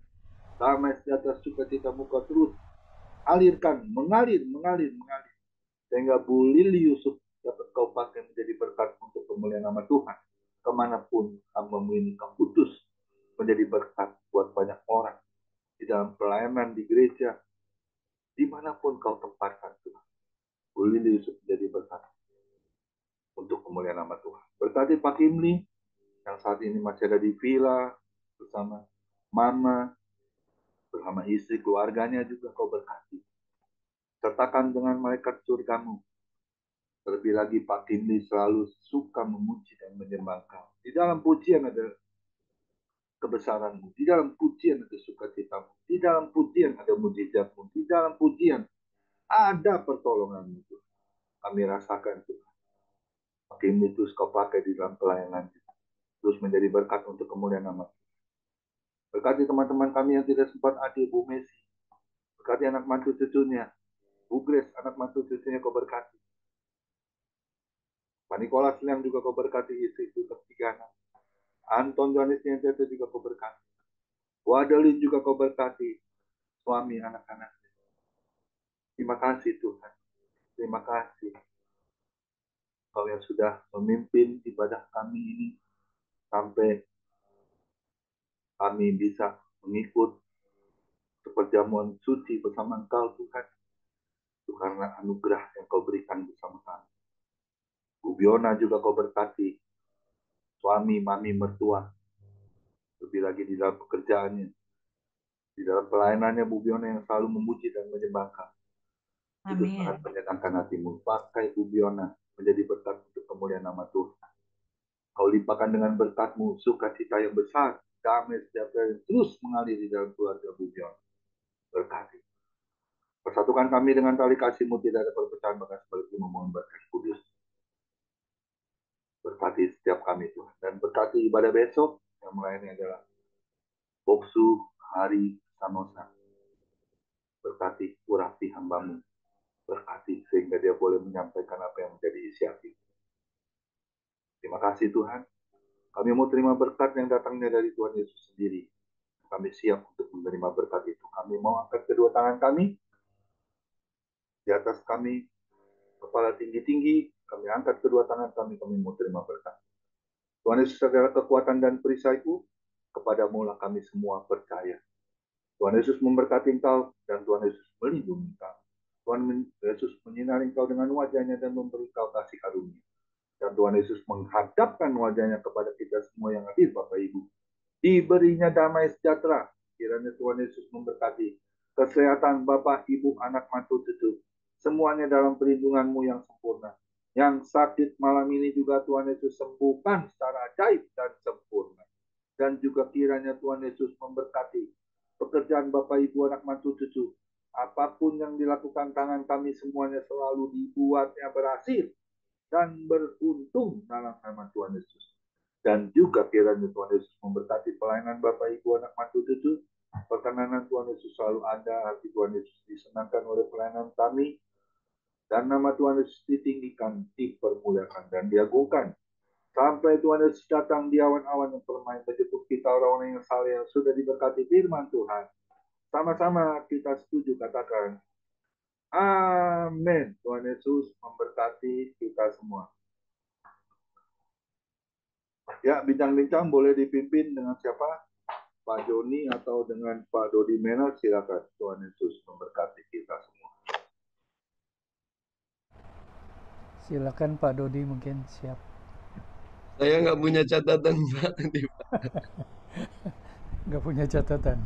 Damai sejahtera sukacita muka terus alirkan, mengalir. Sehingga Bu Lili Yusuf dapat Kau pakai menjadi berkat untuk kemuliaan nama Tuhan. Kemanapun hamba-Mu ini Kau utus menjadi berkat buat banyak orang. Di dalam pelayanan di gereja, dimanapun Kau tempatkan Tuhan. Bu Lili Yusuf menjadi berkat untuk kemuliaan nama Tuhan. Berkati Pak Kimli yang saat ini masih ada di villa bersama Mama, bersama istri, keluarganya juga Kau berkati. Sertakan dengan malaikat surga-Mu. Terlebih lagi Pak Kimli selalu suka memuji dan menyembah Kau. Di dalam pujian ada kebesaran-Mu, di dalam pujian ada sukacita-Mu, di dalam pujian ada mujizat-Mu, di dalam pujian ada pertolongan-Mu. Kami rasakan Tuhan. Pak Kimli terus Kau pakai di dalam pelayanan, terus menjadi berkat untuk kemuliaan nama. Berkati teman-teman kami yang tidak sempat hadir, Bu Messi. Berkati anak mantu cucunya, Bu Grace, anak mantu cucunya Kau berkati. Pak Nikolas yang juga Kau berkati, istri itu ketiga anak. Anton Johannes yang itu juga Kau berkati. Bu Adeline juga Kau berkati, suami anak-anak. Terima kasih Tuhan. Terima kasih. Kau yang sudah memimpin ibadah kami ini sampai kami bisa mengikut perjamuan suci bersama Engkau Tuhan. Itu karena anugerah yang Kau berikan bersama kami. Bu Biona juga Kau berkati, suami, mami, mertua. lebih lagi di dalam pekerjaannya, di dalam pelayanannya Bu Biona yang selalu memuji dan menyembahkan. Itu sangat menyenangkan hatimu. Pakai Bu Biona menjadi berkat untuk kemuliaan nama Tuhan. Kau limpahkan dengan berkat-Mu sukacita yang besar, damai sejahtera yang terus mengalir di dalam keluarga Bu Biona. Berkati. Persatukan kami dengan tali kasih-Mu, tidak ada perpecahan, bahkan sebaliknya memohon berkat kudus. Berkati setiap kami Tuhan. Dan berkati ibadah besok yang melayani adalah Boksu Hari Sanosa. Berkati urapi hamba-Mu. Berkati sehingga dia boleh menyampaikan apa yang menjadi isi hati. Terima kasih Tuhan. Kami mau terima berkat yang datangnya dari Tuhan Yesus sendiri. Kami siap untuk menerima berkat itu. Kami mau angkat kedua tangan kami di atas kami, kepala tinggi-tinggi. Kami angkat kedua tangan kami mau terima berkat. Tuhan Yesus adalah kekuatan dan perisaiku. Kepadamu lah kami semua percaya. Tuhan Yesus memberkati engkau dan Tuhan Yesus melindungi engkau. Tuhan Yesus menyinari engkau dengan wajahnya dan memberi engkau kasih karunia. Dan Tuhan Yesus menghadapkan wajahnya kepada kita semua yang hadir, Bapak Ibu. Diberinya damai sejahtera. Kiranya Tuhan Yesus memberkati kesehatan Bapak, Ibu, anak, mantu, cucu. Semuanya dalam perlindungan-Mu yang sempurna. Yang sakit malam ini juga Tuhan Yesus sembuhkan secara ajaib dan sempurna. Dan juga kiranya Tuhan Yesus memberkati pekerjaan Bapak, Ibu, anak, mantu, cucu. Apapun yang dilakukan tangan kami semuanya selalu dibuatnya berhasil dan beruntung dalam nama Tuhan Yesus. Dan juga kiranya Tuhan Yesus memberkati pelayanan Bapak, Ibu, anak, mantu, cucu. Perkenanan Tuhan Yesus selalu ada, hati Tuhan Yesus disenangkan oleh pelayanan kami. Dan nama Tuhan Yesus ditinggikan, dipermuliakan, dan diagungkan. Sampai Tuhan Yesus datang di awan-awan yang bermain menjemput kita orang-orang yang saleh yang sudah diberkati firman Tuhan. Sama-sama kita setuju katakan, amin. Tuhan Yesus memberkati kita semua. Ya, bincang-bincang boleh dipimpin dengan siapa? Pak Joni atau dengan Pak Dodi Mena, silakan. Tuhan Yesus memberkati kita semua. Silakan Pak Dodi mungkin siap. Saya nggak punya catatan Pak. Nggak punya catatan.